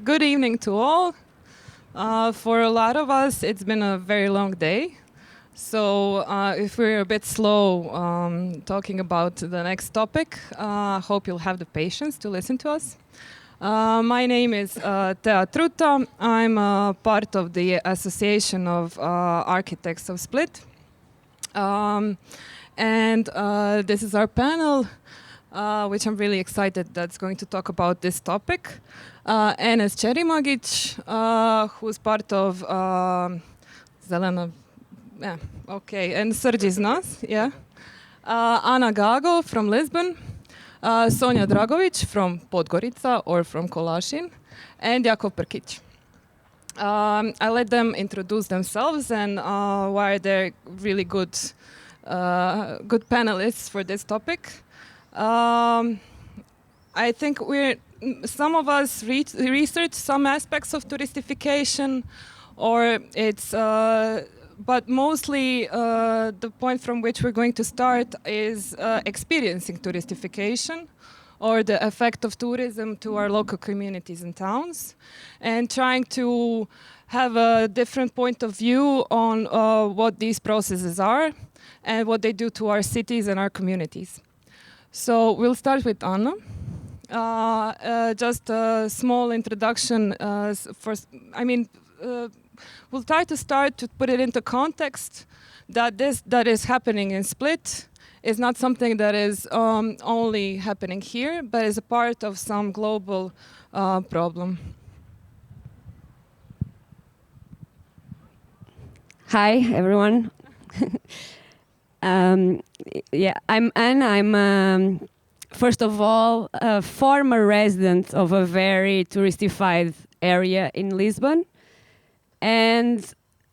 Good evening to all. For a lot of us, it's been a very long day. So if we're a bit slow talking about the next topic, I hope you'll have the patience to listen to us. My name is Tea Truta. I'm part of the Association of Architects of Split. And this is our panel, which I'm really excited that's going to talk about this topic. Enes Čerimagić, who's part of Zelena, yeah, okay, and Srđ Nas, yeah. Ana Gago from Lisbon, Sonja Dragović from Podgorica or from Kolašin, and Jakov Prkić. I let them introduce themselves and why they're really good panelists for this topic. I think some of us research some aspects of touristification, or it's, but mostly the point from which we're going to start is experiencing touristification, or the effect of tourism to our local communities and towns, and trying to have a different point of view on what these processes are and what they do to our cities and our communities. So we'll start with Anna. Just a small introduction. We'll try to start to put it into context that that is happening in Split is not something that is only happening here, but is a part of some global problem. Hi, everyone. Yeah, I'm Anne. I'm, first of all, a former resident of a very touristified area in Lisbon. And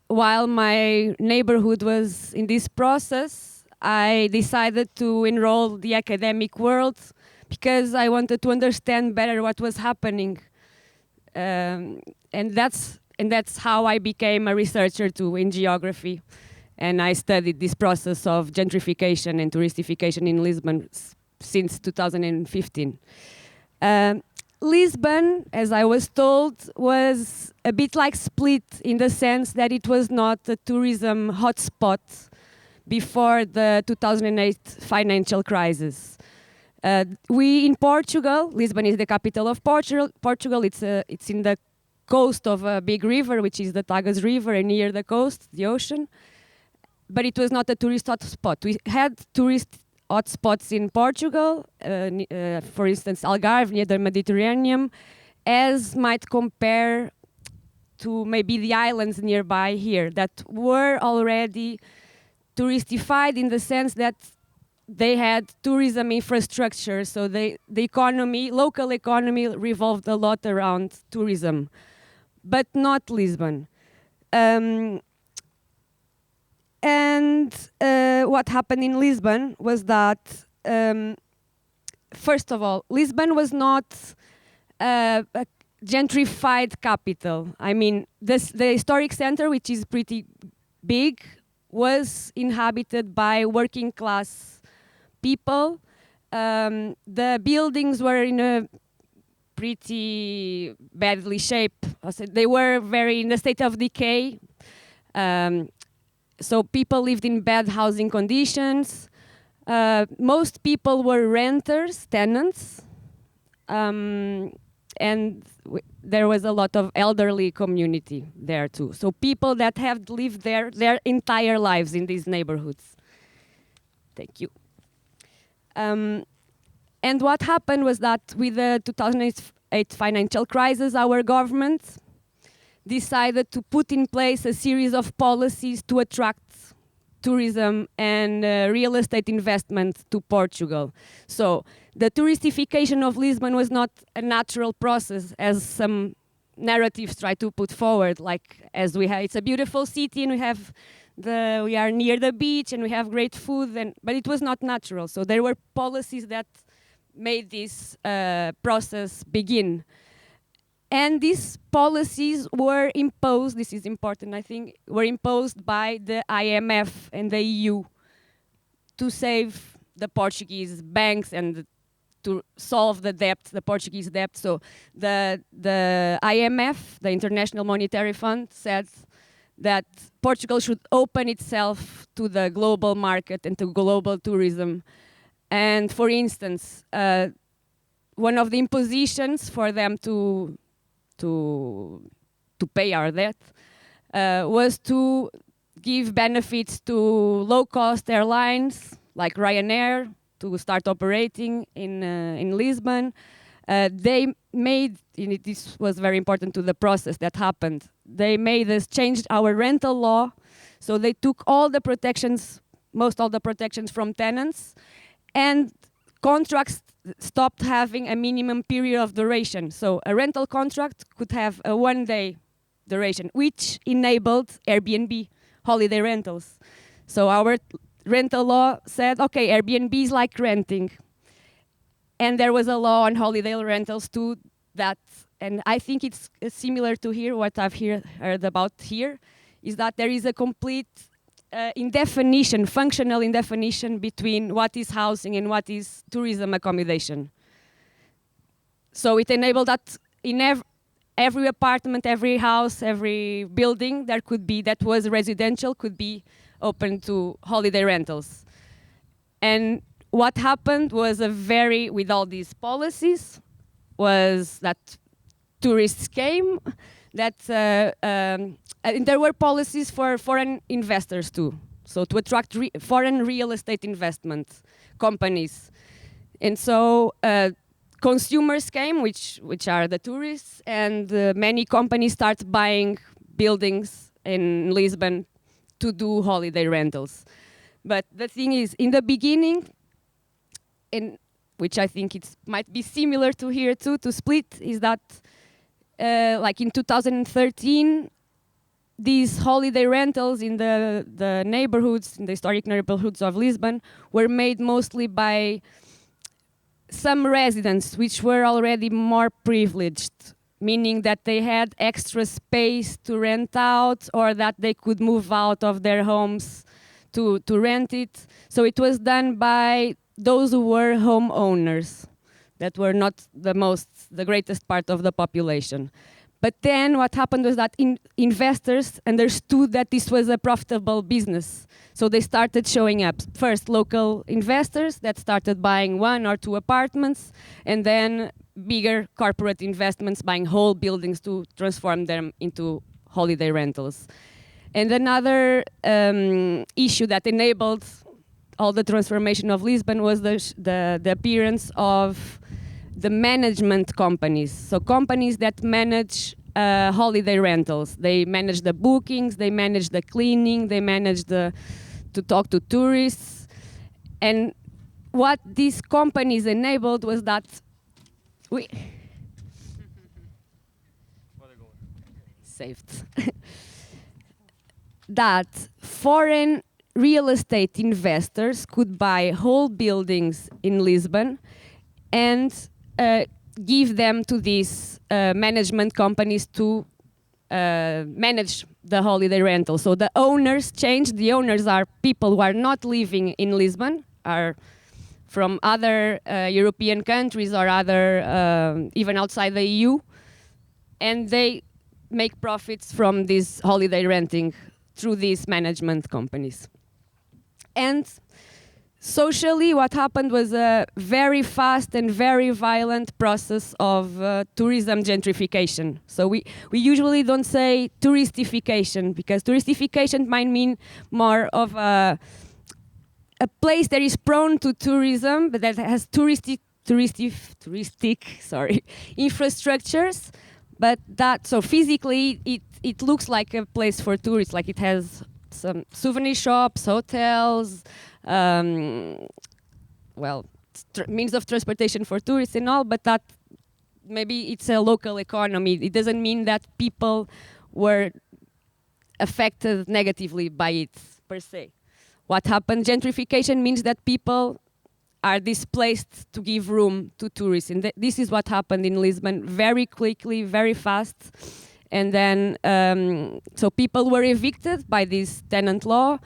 while my neighborhood was in this process, I decided to enroll the academic world because I wanted to understand better what was happening. And that's how I became a researcher too in geography. And I studied this process of gentrification and touristification in Lisbon since 2015. Lisbon, as I was told, was a bit like Split in the sense that it was not a tourism hotspot before the 2008 financial crisis. We in Portugal, Lisbon is the capital of Portugal. It's in the coast of a big river, which is the Tagus River, and near the coast, the ocean. But it was not a tourist hotspot. We had tourist hotspots in Portugal, for instance, Algarve near the Mediterranean, as might compare to maybe the islands nearby here that were already touristified in the sense that they had tourism infrastructure, so the local economy revolved a lot around tourism, but not Lisbon. And what happened in Lisbon was that, first of all, Lisbon was not a gentrified capital. I mean, the historic center, which is pretty big, was inhabited by working class people. The buildings were in a pretty badly shape. They were very in a state of decay. So people lived in bad housing conditions. Most people were renters, tenants. And there was a lot of elderly community there too. So people that have lived there their entire lives in these neighborhoods. Thank you. And what happened was that with the 2008 financial crisis, our government decided to put in place a series of policies to attract tourism and real estate investment to Portugal. So the touristification of Lisbon was not a natural process, as some narratives try to put forward. Like, as we have, it's a beautiful city, and we are near the beach, and we have great food. But it was not natural. So there were policies that made this process begin. And these policies were imposed, this is important, I think, were imposed by the IMF and the EU to save the Portuguese banks and to solve the debt, the Portuguese debt. So the IMF, the International Monetary Fund, said that Portugal should open itself to the global market and to global tourism. And for instance, one of the impositions for them to pay our debt was to give benefits to low-cost airlines like Ryanair to start operating in Lisbon. They made, and this was very important to the process that happened, they made us change our rental law. So they took all the protections, most all the protections from tenants, and contracts stopped having a minimum period of duration. So a rental contract could have a one-day duration, which enabled Airbnb, holiday rentals. So our rental law said, okay, Airbnb is like renting. And there was a law on holiday rentals too that, and I think it's similar to here, what I've heard about here, is that there is a complete functional indefinition between what is housing and what is tourism accommodation. So it enabled that in every apartment, every house, every building there could be, that was residential, could be open to holiday rentals. And what happened was with all these policies, was that tourists came, and there were policies for foreign investors too. So to attract foreign real estate investment companies. And so consumers came, which are the tourists, and many companies start buying buildings in Lisbon to do holiday rentals. But the thing is, in the beginning, which I think might be similar to here too, to Split, is that like in 2013, these holiday rentals in the neighborhoods, in the historic neighborhoods of Lisbon, were made mostly by some residents which were already more privileged, meaning that they had extra space to rent out, or that they could move out of their homes to rent it. So it was done by those who were homeowners, that were not the greatest part of the population. But then what happened was that investors understood that this was a profitable business. So they started showing up. First, local investors that started buying 1 or 2 apartments, and then bigger corporate investments buying whole buildings to transform them into holiday rentals. And another issue that enabled all the transformation of Lisbon was the appearance of the management companies. So companies that manage holiday rentals. They manage the bookings, they manage the cleaning, they manage to talk to tourists. And what these companies enabled was that saved. That foreign real estate investors could buy whole buildings in Lisbon and give them to these management companies to manage the holiday rental. So the owners changed. The owners are people who are not living in Lisbon, are from other European countries or other, even outside the EU, and they make profits from this holiday renting through these management companies. And socially, what happened was a very fast and very violent process of tourism gentrification. So we usually don't say touristification, because touristification might mean more of a place that is prone to tourism, but that has touristic infrastructures. But so physically, it looks like a place for tourists, like it has some souvenir shops, hotels, means of transportation for tourists and all, but that maybe it's a local economy. It doesn't mean that people were affected negatively by it per se. What happened? Gentrification means that people are displaced to give room to tourists. And this is what happened in Lisbon very quickly, very fast. And then, so people were evicted by this tenant law.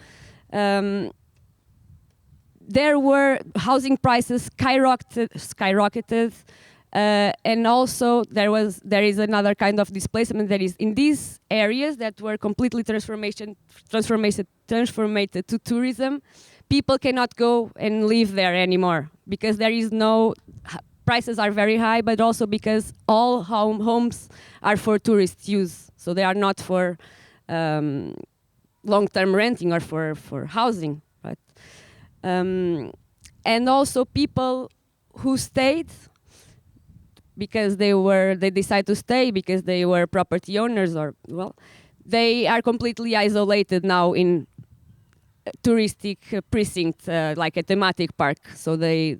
there were housing prices skyrocketed, and also there is another kind of displacement that is in these areas that were completely transformed to tourism. People cannot go and live there anymore because there is no prices are very high, but also because all homes are for tourist use, so they are not for long-term renting or for housing, right? And also people who stayed because they decide to stay because they were property owners, or they are completely isolated now in a touristic precinct, like a thematic park. So they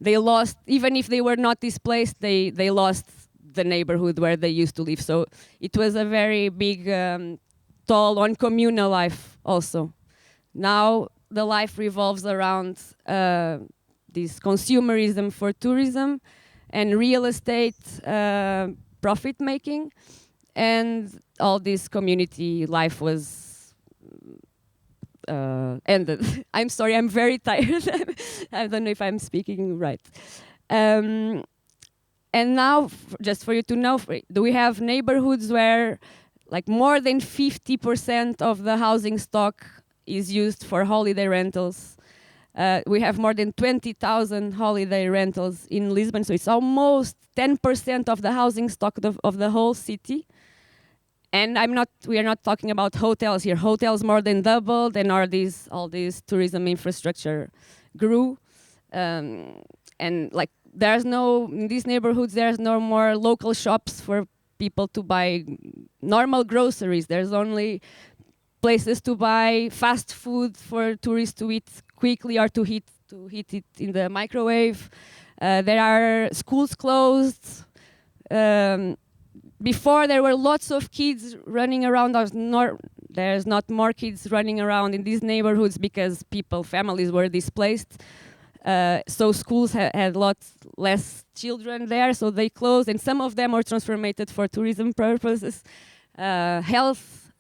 lost, even if they were not displaced, they lost the neighborhood where they used to live. So it was a very big toll on communal life also. Now the life revolves around this consumerism for tourism and real estate profit making, and all this community life was ended. I'm sorry, I'm very tired. I don't know if I'm speaking right. And now, just for you to know, do we have neighborhoods where like more than 50% of the housing stock is used for holiday rentals? We have more than 20,000 holiday rentals in Lisbon, so it's almost 10% of the housing stock of the whole city. And we are not talking about hotels here. Hotels more than doubled, and all these tourism infrastructure grew. And like in these neighborhoods, there's no more local shops for people to buy normal groceries. There's only places to buy fast food for tourists to eat quickly or to heat it in the microwave. There are schools closed. Before there were lots of kids running around. There's not more kids running around in these neighborhoods because families were displaced. So schools had lots less children there, so they closed, and some of them were transformed for tourism purposes. Health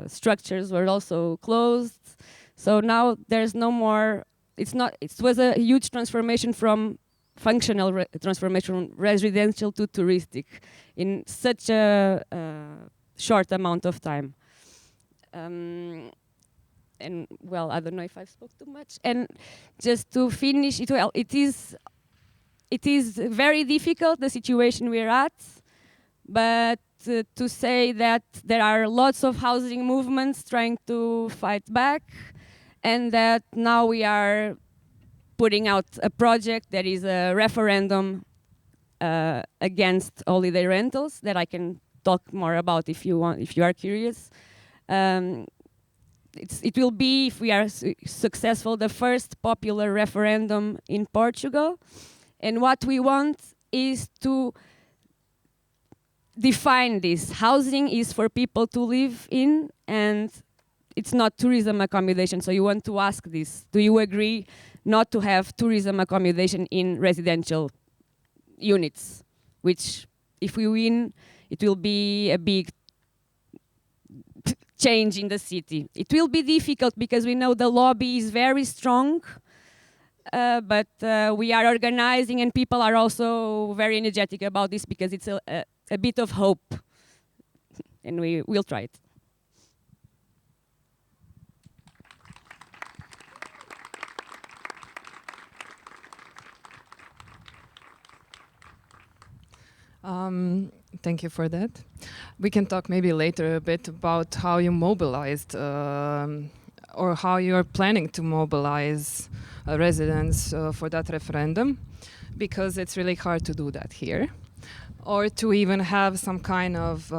structures were also closed. So now there's no more. It was a huge transformation from functional transformation from residential to touristic in such a short amount of time. And I don't know if I've spoke too much. And just to finish, it is very difficult, the situation we're at, but to say that there are lots of housing movements trying to fight back, and that now we are putting out a project that is a referendum against holiday rentals that I can talk more about if you are curious. It will be, if we are successful, the first popular referendum in Portugal. And what we want is to define this. Housing is for people to live in, and it's not tourism accommodation. So you want to ask this: do you agree not to have tourism accommodation in residential units? Which, if we win, it will be a big change in the city. It will be difficult because we know the lobby is very strong, but we are organizing, and people are also very energetic about this because it's a bit of hope, and we will try it. Thank you for that. We can talk maybe later a bit about how you mobilized or how you are planning to mobilize residents for that referendum, because it's really hard to do that here, or to even have some kind of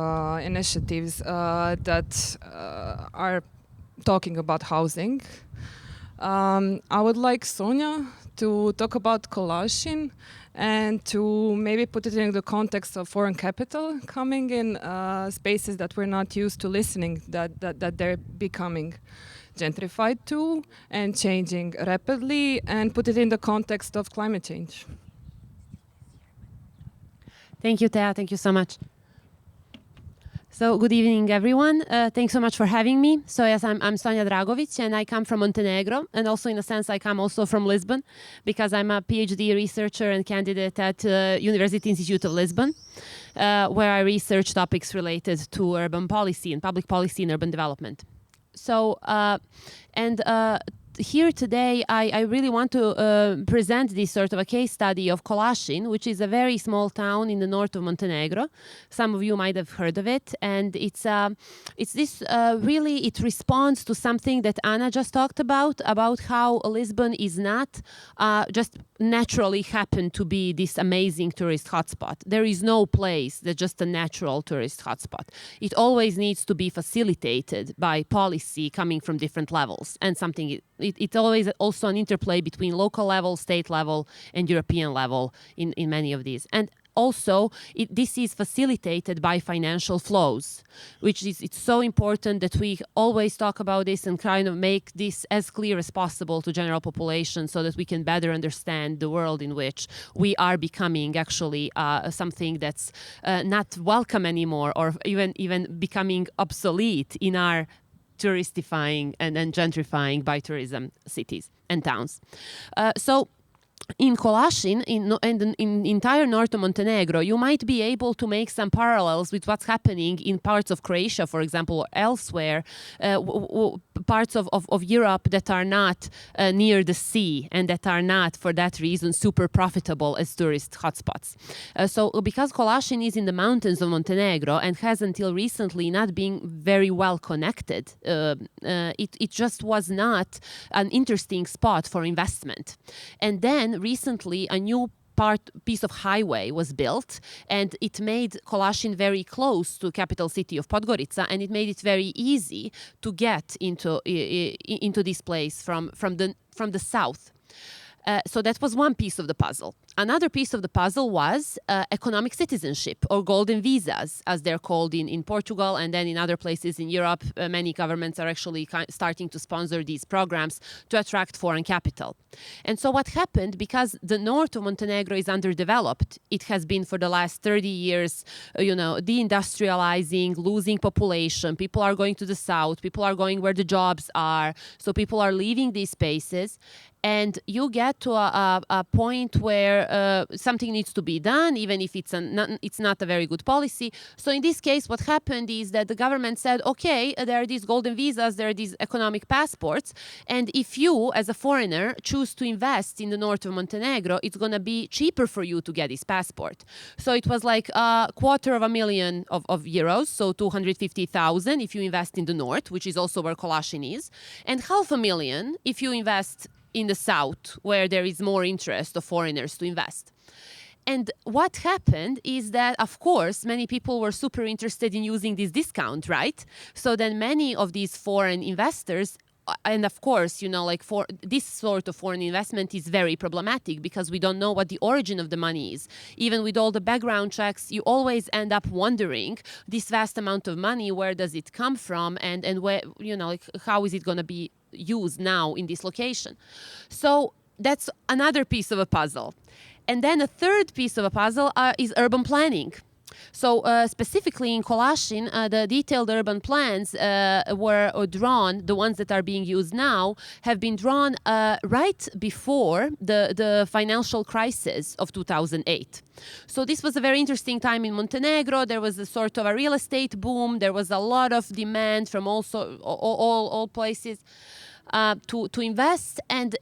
initiatives that are talking about housing. I would like Sonia to talk about Colashin and to maybe put it in the context of foreign capital coming in spaces that we're not used to listening, that they're becoming gentrified to and changing rapidly, and put it in the context of climate change. Thank you, Thea. Thank you so much. So good evening, everyone. Thanks so much for having me. So yes, I'm Sonja Dragovic, and I come from Montenegro, and also in a sense I come also from Lisbon, because I'm a PhD researcher and candidate at University Institute of Lisbon, where I research topics related to urban policy and public policy and urban development. So here today, I really want to present this sort of a case study of Kolašin, which is a very small town in the north of Montenegro. Some of you might have heard of it, and it responds to something that Anna just talked about how Lisbon is not just naturally happened to be this amazing tourist hotspot. There is no place that's just a natural tourist hotspot. It always needs to be facilitated by policy coming from different levels, and something it's always also an interplay between local level, state level, and European level in many of these. And also, this is facilitated by financial flows, it's so important that we always talk about this and kind of make this as clear as possible to general population so that we can better understand the world in which we are becoming actually something that's not welcome anymore, or even becoming obsolete in our touristifying and gentrifying by tourism cities and towns. So in Kolašin, in entire north of Montenegro, you might be able to make some parallels with what's happening in parts of Croatia, for example, or elsewhere, parts of Europe that are not near the sea and that are not, for that reason, super profitable as tourist hotspots. So because Kolašin is in the mountains of Montenegro and has until recently not been very well connected, it just was not an interesting spot for investment. And then recently a new piece of highway was built, and it made Kolašin very close to capital city of Podgorica, and it made it very easy to get into this place from the south. So that was one piece of the puzzle. Another piece of the puzzle was economic citizenship, or golden visas, as they're called in Portugal, and then in other places in Europe. Many governments are actually starting to sponsor these programs to attract foreign capital. And so what happened, because the north of Montenegro is underdeveloped, it has been for the last 30 years, deindustrializing, losing population. People are going to the south. People are going where the jobs are. So people are leaving these spaces. And you get to a point where something needs to be done, even if it's not a very good policy. So in this case, what happened is that the government said, okay, there are these golden visas, there are these economic passports, and if you, as a foreigner, choose to invest in the north of Montenegro, it's going to be cheaper for you to get this passport. So it was like $250,000 of euros, so 250,000 if you invest in the north, which is also where Kolašin is, and $500,000 if you invest in the south, where there is more interest of foreigners to invest. And what happened is that, of course, many people were super interested in using this discount, right? So then many of these foreign investors, and of course, for this sort of foreign investment is very problematic because we don't know what the origin of the money is. Even with all the background checks, you always end up wondering this vast amount of money, where does it come from, and where, how is it going to be used now in this location? So that's another piece of a puzzle. And then a third piece of a puzzle is urban planning. So specifically in Kolašin, the detailed urban plans were drawn, the ones that are being used now, have been drawn right before the financial crisis of 2008. So this was a very interesting time in Montenegro. There was a sort of a real estate boom. There was a lot of demand from also all places to invest, and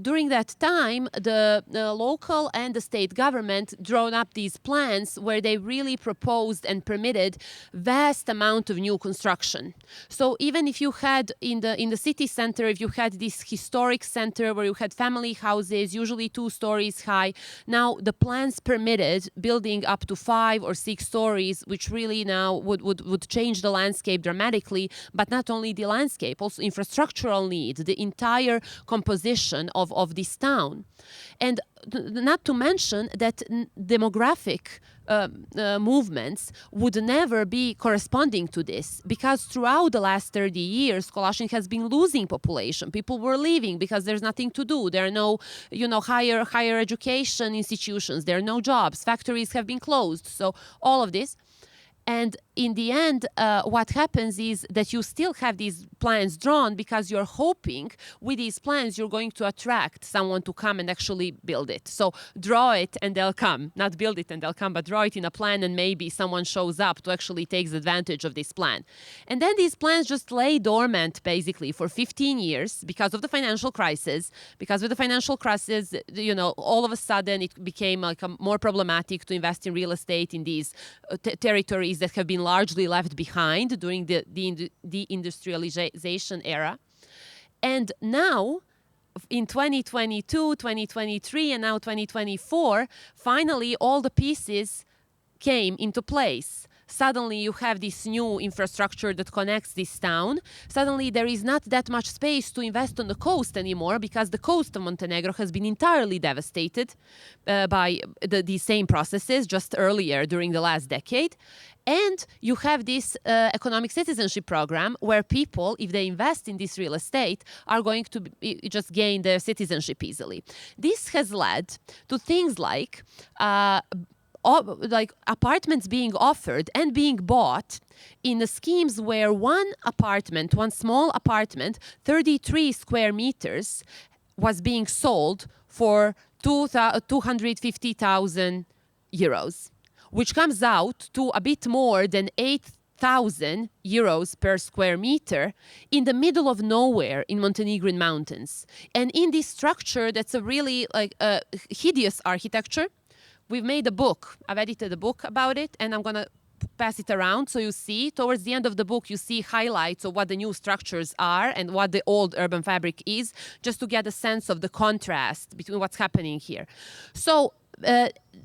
during that time, the local and the state government drawn up these plans where they really proposed and permitted vast amount of new construction. So even if you had in the city center, if you had this historic center where you had family houses, usually 2 stories high, now the plans permitted building up to 5 or 6 stories, which really now would change the landscape dramatically, but not only the landscape, also infrastructural needs, the entire composition of this town. And not to mention that demographic movements would never be corresponding to this, because throughout the last 30 years, Kolašin has been losing population. People were leaving because there's nothing to do. There are no, higher education institutions. There are no jobs. Factories have been closed. So all of this. And in the end, what happens is that you still have these plans drawn because you're hoping with these plans you're going to attract someone to come and actually build it. So draw it and they'll come. Not build it and they'll come, but draw it in a plan and maybe someone shows up to actually take advantage of this plan. And then these plans just lay dormant basically for 15 years because of the financial crisis. Because with the financial crisis, you know, all of a sudden it became like more problematic to invest in real estate in these territories that have been largely left behind during the deindustrialization era. And now, in 2022, 2023, and now 2024, finally all the pieces came into place. Suddenly you have this new infrastructure that connects this town. Suddenly there is not that much space to invest on the coast anymore because the coast of Montenegro has been entirely devastated by these same processes just earlier during the last decade. And you have this economic citizenship program where people, if they invest in this real estate, are going to just gain their citizenship easily. This has led to things like apartments being offered and being bought in the schemes where one small apartment, 33 square meters, was being sold for 250,000 euros, which comes out to a bit more than 8,000 euros per square meter in the middle of nowhere in Montenegrin mountains. And in this structure, that's a really hideous architecture. We've made a book. I've edited a book about it, and I'm going to pass it around so you see. Towards the end of the book, you see highlights of what the new structures are and what the old urban fabric is, just to get a sense of the contrast between what's happening here. So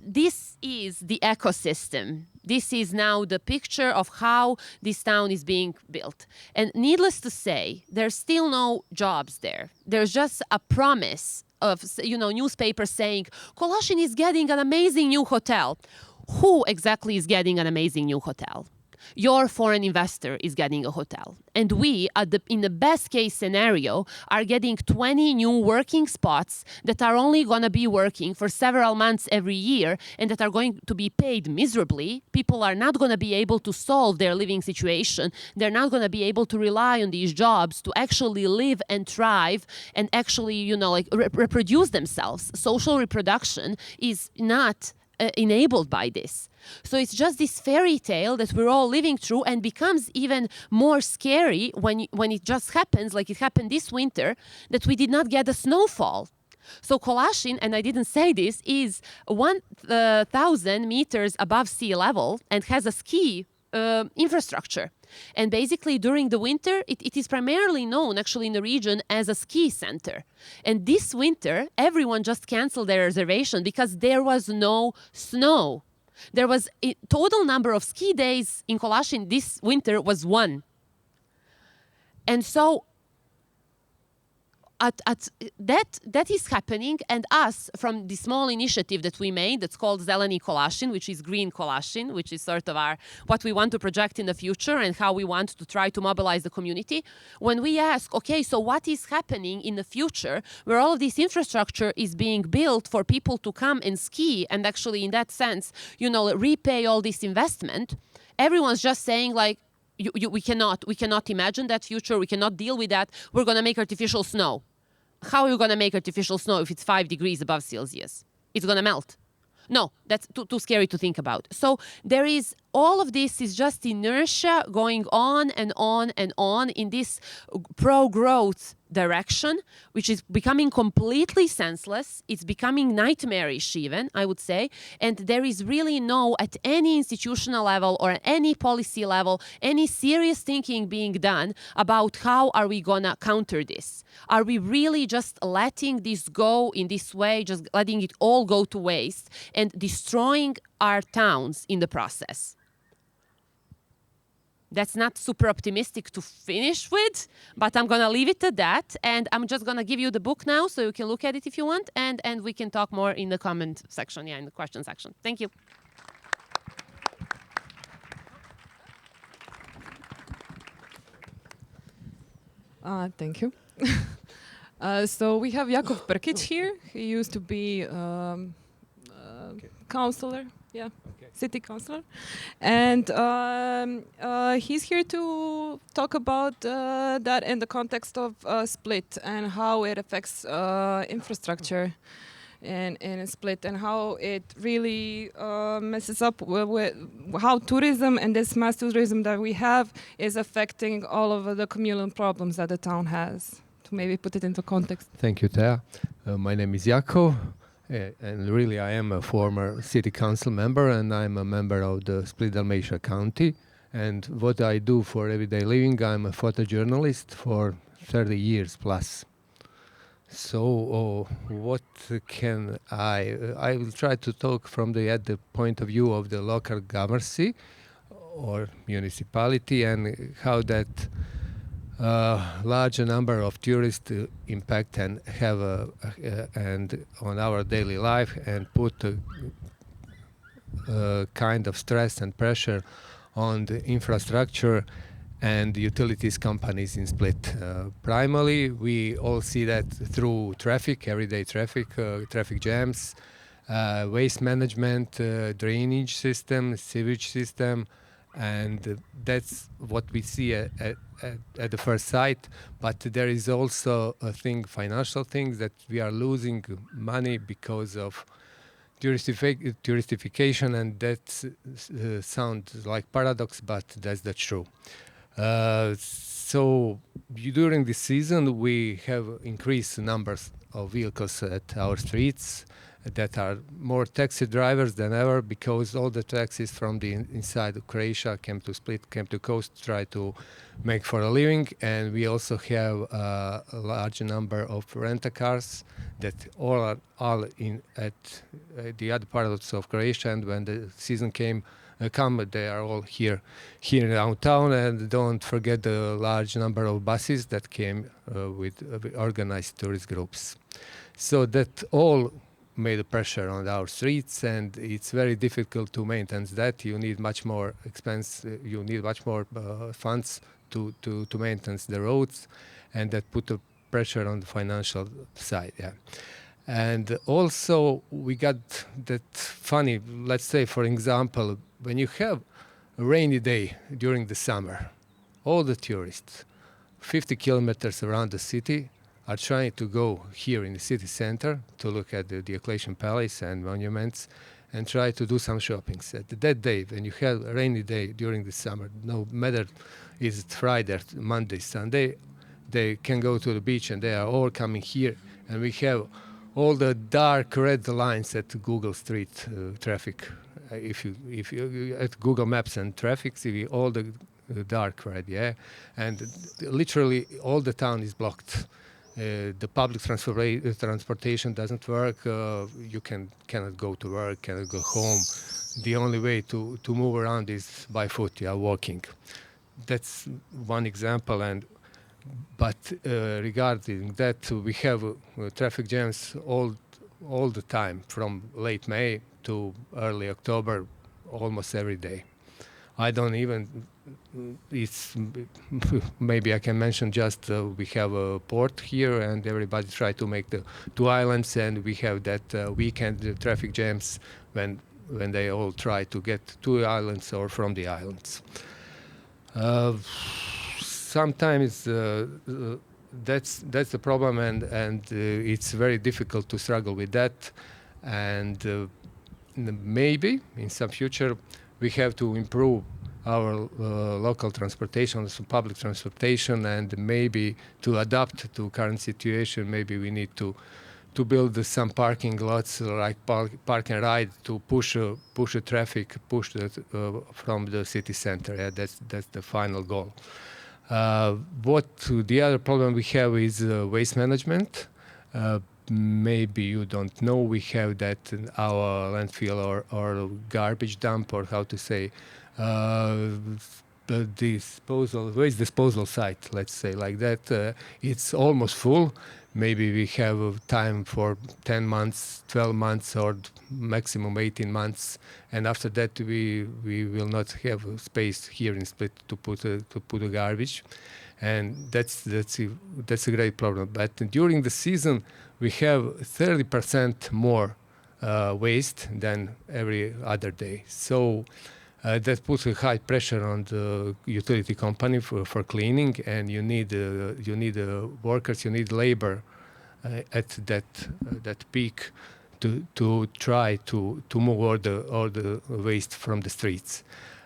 this is the ecosystem. This is now the picture of how this town is being built. And needless to say, there's still no jobs there. There's just a promise of, newspapers saying, Kolashin is getting an amazing new hotel. Who exactly is getting an amazing new hotel? Your foreign investor is getting a hotel. And we, in the best case scenario, are getting 20 new working spots that are only going to be working for several months every year and that are going to be paid miserably. People are not going to be able to solve their living situation. They're not going to be able to rely on these jobs to actually live and thrive and actually, reproduce themselves. Social reproduction is not enabled by this. So it's just this fairy tale that we're all living through and becomes even more scary when it just happens, like it happened this winter, that we did not get a snowfall. So Kolashin, and I didn't say this, is 1,000 meters above sea level and has a ski infrastructure. And basically during the winter, it is primarily known actually in the region as a ski center. And this winter, everyone just canceled their reservation because there was no snow. There was a total number of ski days in Kolashin this winter was 1. And so that is happening, and us, from the small initiative that we made that's called Zeleni Kolashin, which is Green Kolashin, which is sort of what we want to project in the future and how we want to try to mobilize the community. When we ask, okay, so what is happening in the future where all of this infrastructure is being built for people to come and ski and actually in that sense, repay all this investment, everyone's just saying like, we cannot imagine that future. We cannot deal with that. We're going to make artificial snow. How are you going to make artificial snow if it's 5 degrees above Celsius? It's going to melt. No, that's too scary to think about. So there is, all of this is just inertia going on and on and on in this pro-growth direction, which is becoming completely senseless. It's becoming nightmarish even, I would say. And there is really at any institutional level or at any policy level, any serious thinking being done about how are we going to counter this. Are we really just letting this go in this way, just letting it all go to waste and destroying our towns in the process? That's not super optimistic to finish with, but I'm going to leave it at that. And I'm just going to give you the book now so you can look at it if you want. And we can talk more in the comment section, in the question section. Thank you. Thank you. So we have Jakov Prkic here. He used to be counselor. Yeah. Okay. city councillor, and he's here to talk about that in the context of Split and how it affects infrastructure in Split, and how it really messes up with how tourism and this mass tourism that we have is affecting all of the communal problems that the town has. To maybe put it into context. Thank you, Thea. My name is Gago, and really I am a former city council member, and I'm a member of the Split Dalmatia County. And what I do for everyday living, I'm a photojournalist for 30 years plus. So what can I will try to talk from the point of view of the local government or municipality, and how that large number of tourists impact and have and on our daily life, and put a kind of stress and pressure on the infrastructure and utilities companies in Split. Primarily, we all see that through traffic, everyday traffic, traffic jams, waste management, drainage system, sewage system, and that's what we see at the first sight. But there is also a financial thing, that we are losing money because of touristification, and that sounds like paradox, but that's the truth. So during this season, we have increased numbers of vehicles at our streets, that are more taxi drivers than ever, because all the taxis from the inside of Croatia came to Split, came to coast, try to make for a living. And we also have a large number of rental cars that all are in at the other parts of Croatia, and when the season come, they are all here downtown. And don't forget the large number of buses that came with organized tourist groups. So that all made a pressure on our streets, and it's very difficult to maintain that. You need much more expense, you need much more funds to maintain the roads, and that put a pressure on the financial side. Yeah. And also we got that funny, let's say for example, when you have a rainy day during the summer, all the tourists 50 kilometers around the city are trying to go here in the city center to look at the Diocletian Palace and monuments, and try to do some shoppings. At that day, when you have a rainy day during the summer, no matter is it Friday, Monday, Sunday, they can go to the beach, and they are all coming here. And we have all the dark red lines at Google Street traffic. If you at Google Maps and traffic, see all the dark red, yeah, and literally all the town is blocked. The public transportation doesn't work. You cannot go to work, cannot go home. The only way to move around is by foot, walking. That's one example. But regarding that, we have traffic jams all the time, from late May to early October, almost every day. I don't even. It's maybe I can mention just we have a port here, and everybody try to make the two islands, and we have that weekend traffic jams when they all try to get to the islands or from the islands. Sometimes that's the problem, and it's very difficult to struggle with that, and maybe in some future we have to improve our local transportation, so public transportation, and maybe to adapt to current situation, maybe we need to build some parking lots, like park and ride, to push the traffic, from the city center. Yeah, that's the final goal. The other problem we have is waste management. Maybe you don't know, we have that in our landfill or garbage dump, or how to say, the waste disposal site, let's say like that. It's almost full. Maybe we have time for 10 months, 12 months, or maximum 18 months, and after that we will not have space here in Split to put the garbage, and that's a great problem. But during the season we have 30% more waste than every other day. So that puts a high pressure on the utility company for cleaning, and you need workers, you need labor at that peak to try to move all the waste from the streets.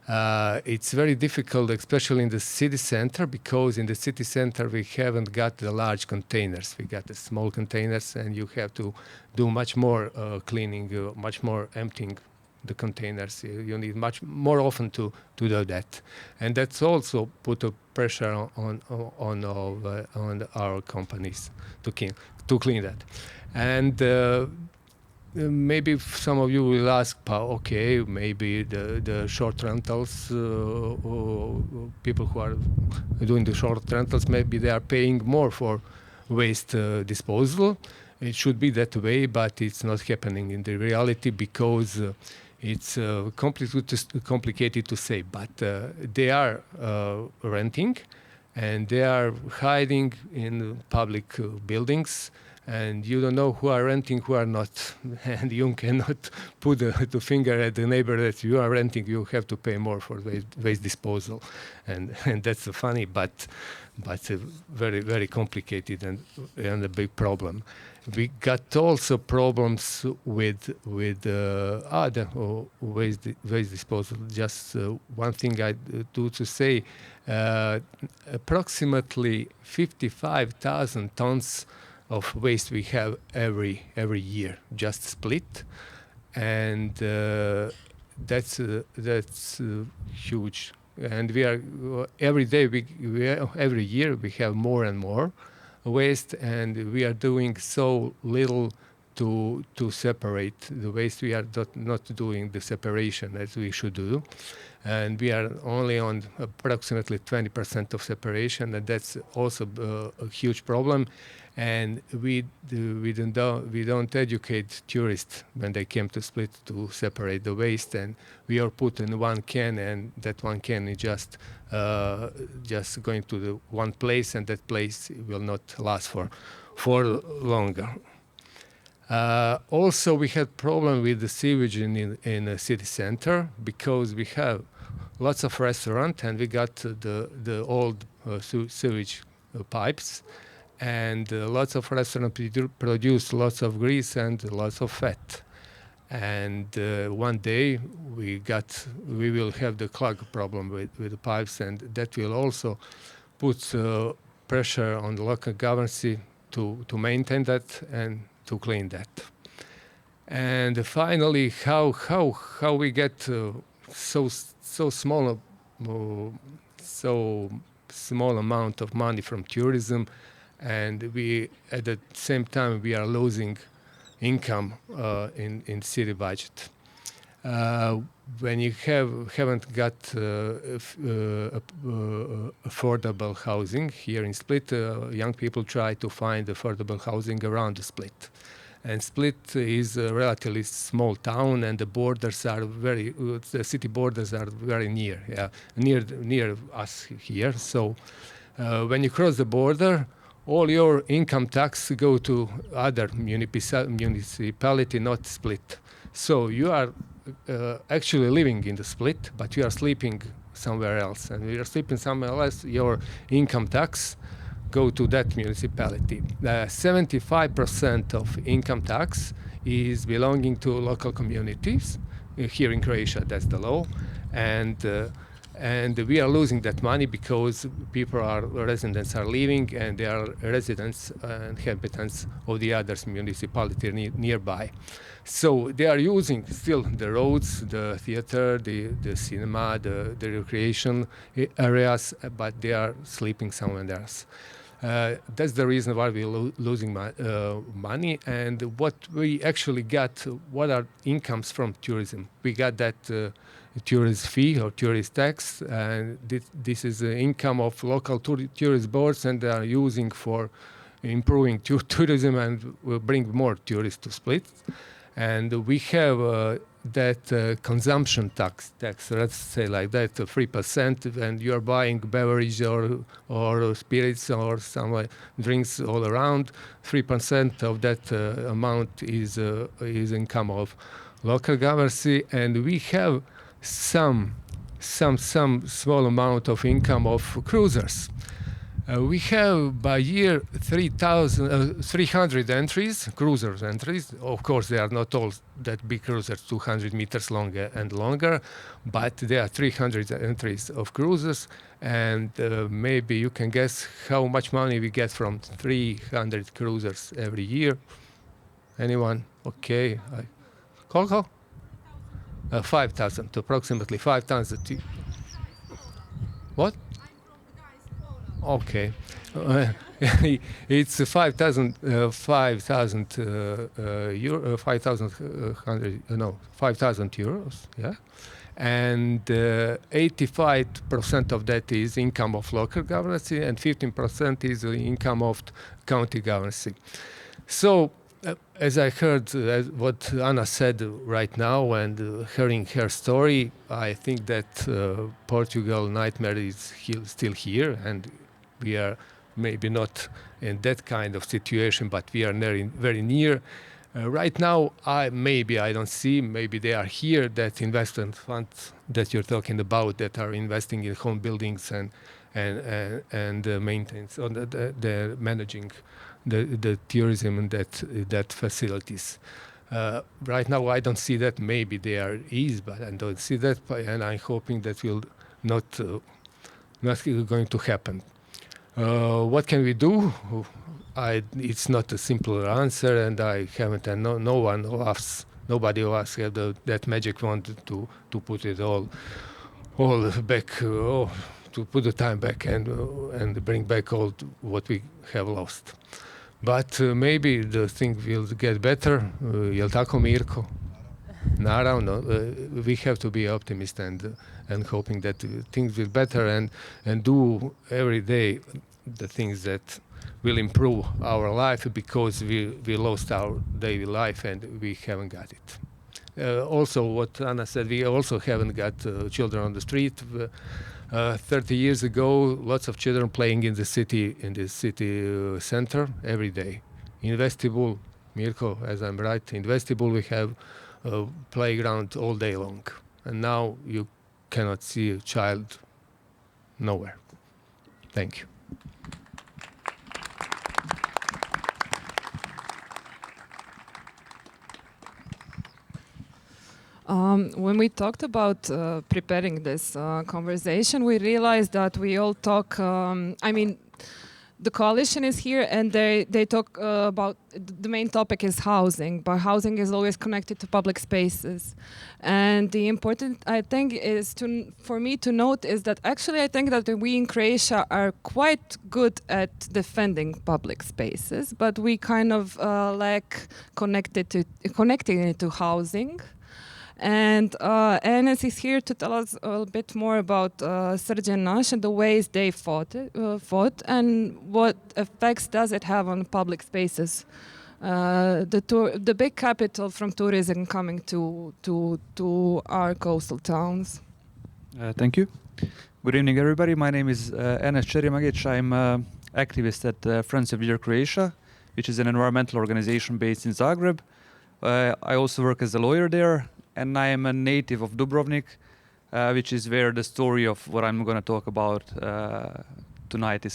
It's very difficult, especially in the city center, because in the city center we haven't got the large containers. We got the small containers, and you have to do much more cleaning, much more emptying the containers. You need much more often to do that, and that's also put a pressure on our companies to clean that. And maybe some of you will ask, okay, maybe the short rentals, people who are doing the short rentals, maybe they are paying more for waste disposal. It should be that way, but it's not happening in the reality, because it's complicated to say. But they are renting, and they are hiding in public buildings, and you don't know who are renting, who are not. And you cannot put the finger at the neighbor that you are renting. You have to pay more for waste disposal. And that's funny, but very, very complicated and a big problem. We got also problems with other waste disposal. Just one thing I do to say, approximately 55,000 tons of waste we have every year, just Split, and that's huge. And we are every day, every year we have more and more waste, and we are doing so little to separate the waste. We are not doing the separation as we should do, and we are only on approximately 20% of separation, and that's also a huge problem. And we don't educate tourists when they came to Split to separate the waste, and we are put in one can, and that one can is just going to the one place, and that place will not last for longer. Also, we had problem with the sewage in the city center, because we have lots of restaurants, and we got the old sewage pipes. And lots of restaurants produce lots of grease and lots of fat. And one day we will have the clog problem with the pipes, and that will also put pressure on the local government to maintain that and to clean that. And finally, how we get so small amount of money from tourism, and we at the same time we are losing income in city budget. When you haven't got affordable housing here in Split, young people try to find affordable housing around the Split. And Split is a relatively small town, and the city borders are very near us here. So when you cross the border, all your income tax go to other municipality, not Split. So you are actually living in the Split, but you are sleeping somewhere else. And when you are sleeping somewhere else, your income tax go to that municipality. 75% of income tax is belonging to local communities. Here in Croatia, that's the law. And we are losing that money because residents are leaving, and they are residents and inhabitants of the other municipality nearby. So they are using still the roads, the theater, the cinema, the recreation areas, but they are sleeping somewhere else. That's the reason why we're losing money. And what we actually got, what are incomes from tourism? We got that tourist fee or tourist tax, and this is the income of local tourist boards, and they are using for improving tourism and will bring more tourists to Split. And we have consumption tax, let's say like that, 3%, and you are buying beverage or spirits or some drinks all around. 3% of that amount is income of local government, and we have some small amount of income of cruisers. We have by year 300 entries, cruisers entries. Of course, they are not all that big cruisers, 200 meters long and longer, but there are 300 entries of cruisers, and maybe you can guess how much money we get from 300 cruisers every year. Anyone? Okay. Coco? 5,000, approximately 5,000. What? Okay, it's 5,000 euro, 5,000 euros, yeah, and 85% of that is income of local governance, and 15% is the income of county governance. So, as I heard what Anna said right now, and hearing her story, I think that Portugal nightmare is still here, and we are maybe not in that kind of situation, but we are very near. Right now, I don't see, maybe they are here, that investment funds that you're talking about that are investing in home buildings and maintenance, or the managing the tourism and that facilities. Right now, I don't see that. Maybe there is, but I don't see that, and I'm hoping that will not going to happen. What can we do? It's not a simple answer, and I haven't, and nobody of us have that magic wand to put it all back, to put the time back and bring back all what we have lost. But maybe the thing will get better. Jel tako, Mirko? Naravno, we have to be optimistic and hoping that things will better and do every day the things that will improve our life, because we lost our daily life and we haven't got it. Also, what Anna said, we also haven't got children on the street. 30 years ago, lots of children playing in the city center every day. In vestibule, Mirko, as I'm right, in vestibule we have a playground all day long. And now you cannot see a child nowhere. Thank you. When we talked about preparing this conversation, we realized that we all talk, the coalition is here and they talk about, the main topic is housing, but housing is always connected to public spaces. And the important, I think, is for me to note is that actually I think that we in Croatia are quite good at defending public spaces, but we kind of lack connecting it to housing. And Enes is here to tell us a bit more about Srđ naše and the ways they fought and what effects does it have on public spaces. The big capital from tourism coming to our coastal towns. Thank you. Good evening, everybody. My name is Enes Čerimagić. I'm an activist at Friends of Dear Croatia, which is an environmental organization based in Zagreb. I also work as a lawyer there. And I am a native of Dubrovnik, which is where the story of what I'm going to talk about tonight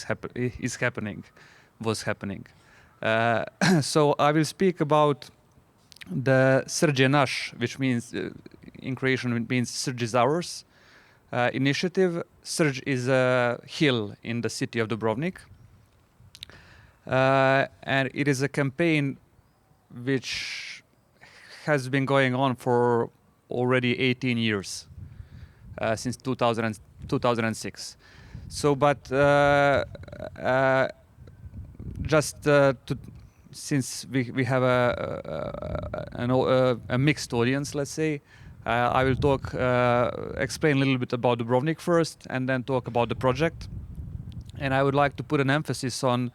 was happening. So I will speak about the Srđ naš, which means, in Croatian, it means Srđ is ours, initiative. Srđ is a hill in the city of Dubrovnik. And it is a campaign which has been going on for already 18 years, since 2006. So, but since we have a mixed audience, let's say, I will explain a little bit about Dubrovnik first, and then talk about the project. And I would like to put an emphasis on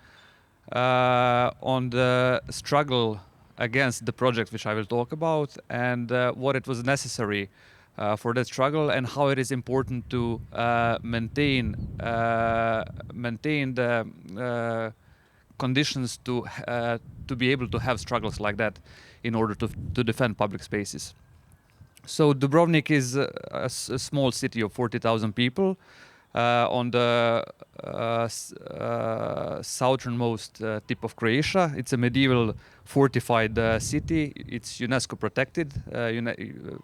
the struggle against the project which I will talk about, and what it was necessary for that struggle, and how it is important to maintain the conditions to be able to have struggles like that in order to defend public spaces. So Dubrovnik is a small city of 40,000 people on the southernmost tip of Croatia. It's a medieval fortified city. It's UNESCO protected,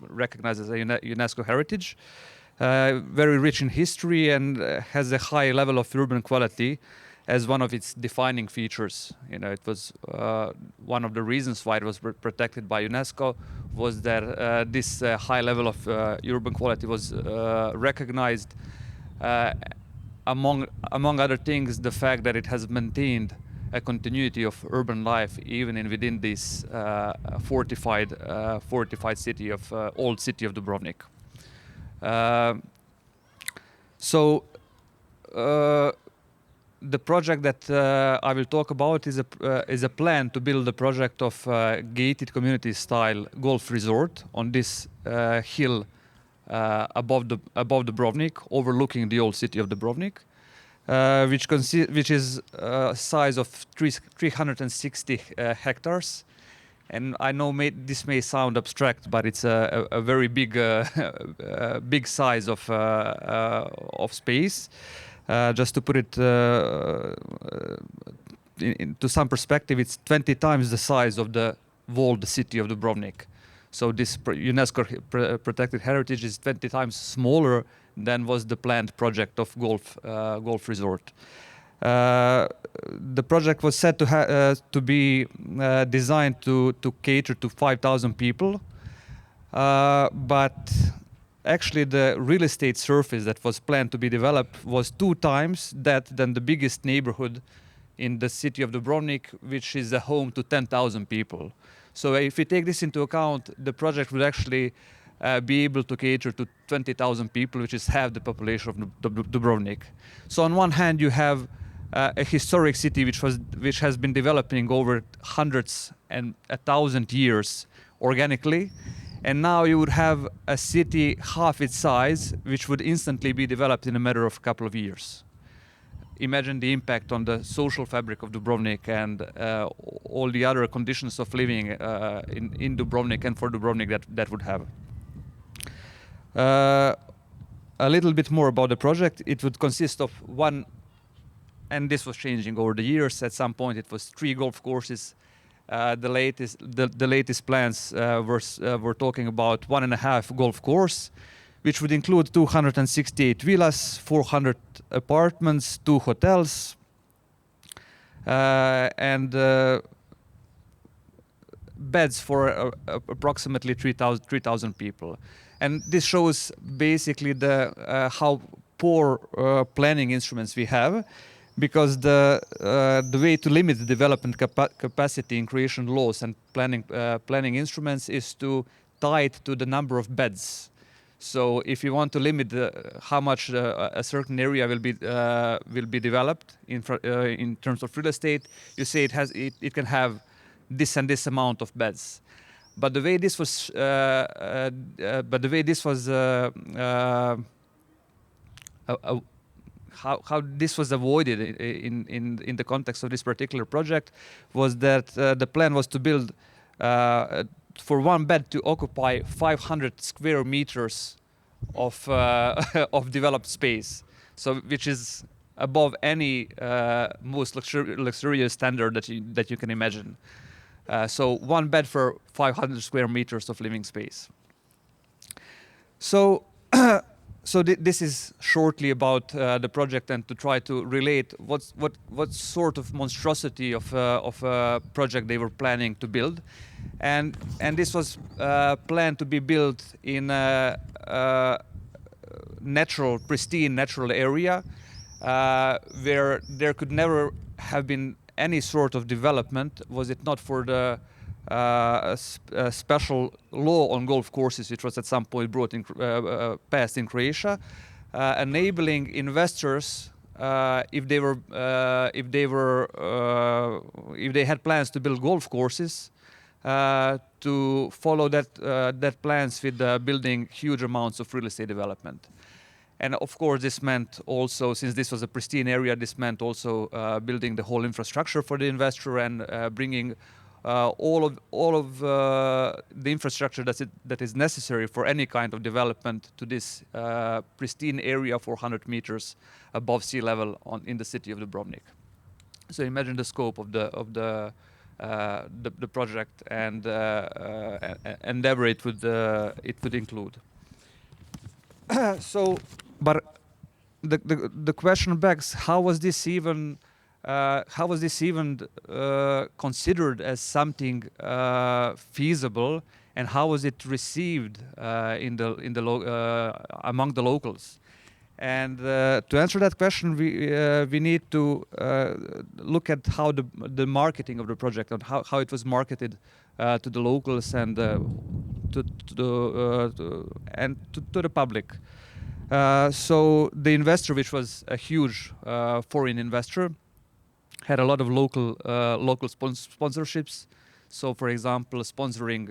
recognized as a UNESCO heritage. Very rich in history and has a high level of urban quality as one of its defining features. You know, it was one of the reasons why it was protected by UNESCO was that this high level of urban quality was recognized. Among other things, the fact that it has maintained a continuity of urban life even within this fortified city of old city of Dubrovnik. The project that I will talk about is a plan to build a project of gated community-style golf resort on this hill above Dubrovnik, overlooking the old city of Dubrovnik, which is a size of 360 hectares. And I know this may sound abstract, but it's a very big big size of space. Just to put it into some perspective, it's 20 times the size of the walled city of Dubrovnik. So this UNESCO protected heritage is 20 times smaller than was the planned project of golf resort. The project was said to be designed to cater to 5,000 people, but actually the real estate surface that was planned to be developed was 2 times that than the biggest neighborhood in the city of Dubrovnik, which is a home to 10,000 people. So if we take this into account, the project would actually be able to cater to 20,000 people, which is half the population of Dubrovnik. So on one hand, you have a historic city which has been developing over hundreds and 1,000 years organically, and now you would have a city half its size, which would instantly be developed in a matter of a couple of years. Imagine the impact on the social fabric of Dubrovnik and all the other conditions of living in Dubrovnik and for Dubrovnik that would have. A little bit more about the project. It would consist of one, and this was changing over the years. At some point, it was 3 golf courses. The latest plans were talking about 1.5 golf course, which would include 268 villas, 400 apartments, 2 hotels, and beds for approximately 3,000 people. And this shows basically how poor planning instruments we have, because the way to limit the development capacity in creation laws and planning instruments is to tie it to the number of beds. So if you want to limit how much a certain area will be developed in terms of real estate, you say it can have this and this amount of beds. But the way this was how this was avoided in the context of this particular project was that the plan was to build for one bed to occupy 500 square meters of developed space, so which is above any most luxurious standard that you can imagine. So one bed for 500 square meters of living space. So this is shortly about the project, and to try to relate what sort of monstrosity of a project they were planning to build, and this was planned to be built in a pristine natural area where there could never have been any sort of development, was it not for the special law on golf courses, which was at some point passed in Croatia, enabling investors, if they had plans to build golf courses, to follow that plans with building huge amounts of real estate development. And of course, this meant also, since this was a pristine area, this meant also building the whole infrastructure for the investor and bringing all of the infrastructure that is necessary for any kind of development to this pristine area 400 meters above sea level in the city of Dubrovnik. So imagine the scope of the project and endeavor it would include. So, but the question begs: how was this even considered as something feasible, and how was it received among the locals? And to answer that question, we need to look at how the marketing of the project and how it was marketed to the locals and to the public. So the investor, which was a huge foreign investor, had a lot of local sponsorships. So, for example, sponsoring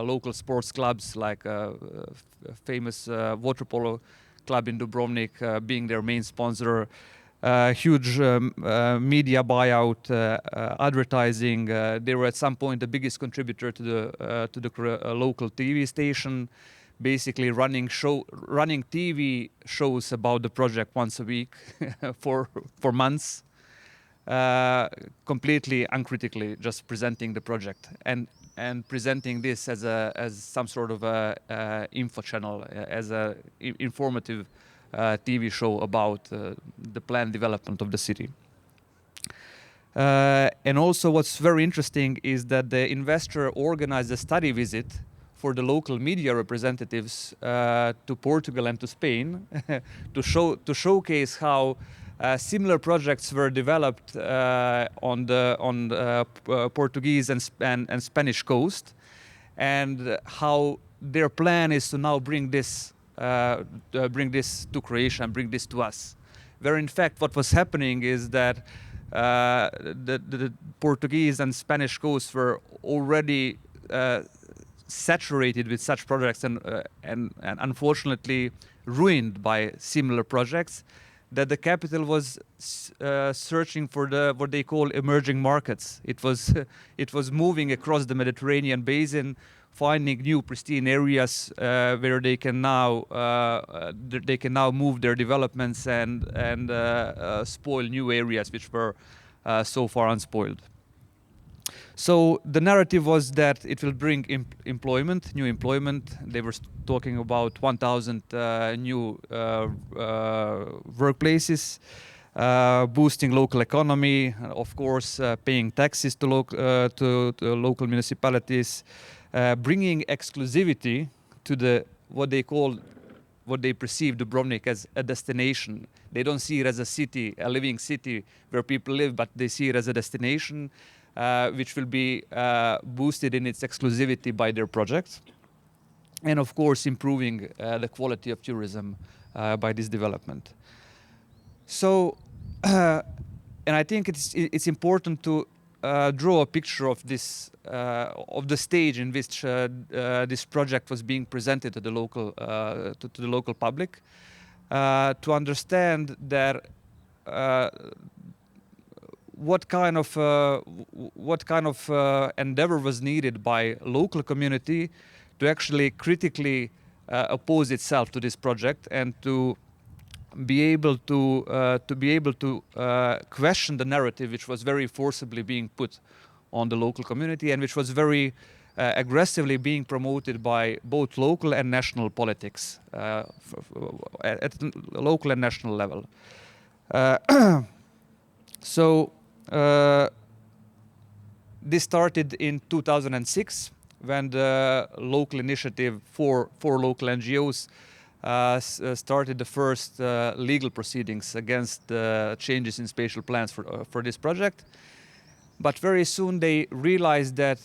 local sports clubs like famous water polo club in Dubrovnik, being their main sponsor. Huge media buyout, advertising. They were at some point the biggest contributor to the local TV station, basically running TV shows about the project once a week for months, completely uncritically, just presenting the project and presenting this as some sort of a info channel, as a informative TV show about the planned development of the city. And also what's very interesting is that the investor organized a study visit for the local media representatives to Portugal and to Spain to showcase how similar projects were developed on the Portuguese and Spanish coast, and how their plan is to now bring this to Croatia and bring this to us. Where in fact what was happening is that the Portuguese and Spanish coasts were already saturated with such projects and unfortunately ruined by similar projects, that the capital was searching for what they call emerging markets. It was moving across the Mediterranean basin, finding new pristine areas where they can now move their developments and spoil new areas which were so far unspoiled. So the narrative was that it will bring new employment. They were talking about 1,000 new workplaces, boosting local economy, of course, paying taxes to local municipalities, bringing exclusivity to what they perceive Dubrovnik as a destination. They don't see it as a city, a living city where people live, but they see it as a destination which will be boosted in its exclusivity by their projects. And of course, improving the quality of tourism by this development. So, and I think it's important to draw a picture of this, of the stage in which this project was being presented to the local public, to understand that what kind of endeavor was needed by local community to actually critically oppose itself to this project and to be able to question the narrative which was very forcibly being put on the local community and which was very aggressively being promoted by both local and national politics at local and national level. So this started in 2006 when the local initiative for local NGOs started the first legal proceedings against the changes in spatial plans for this project. But very soon they realized that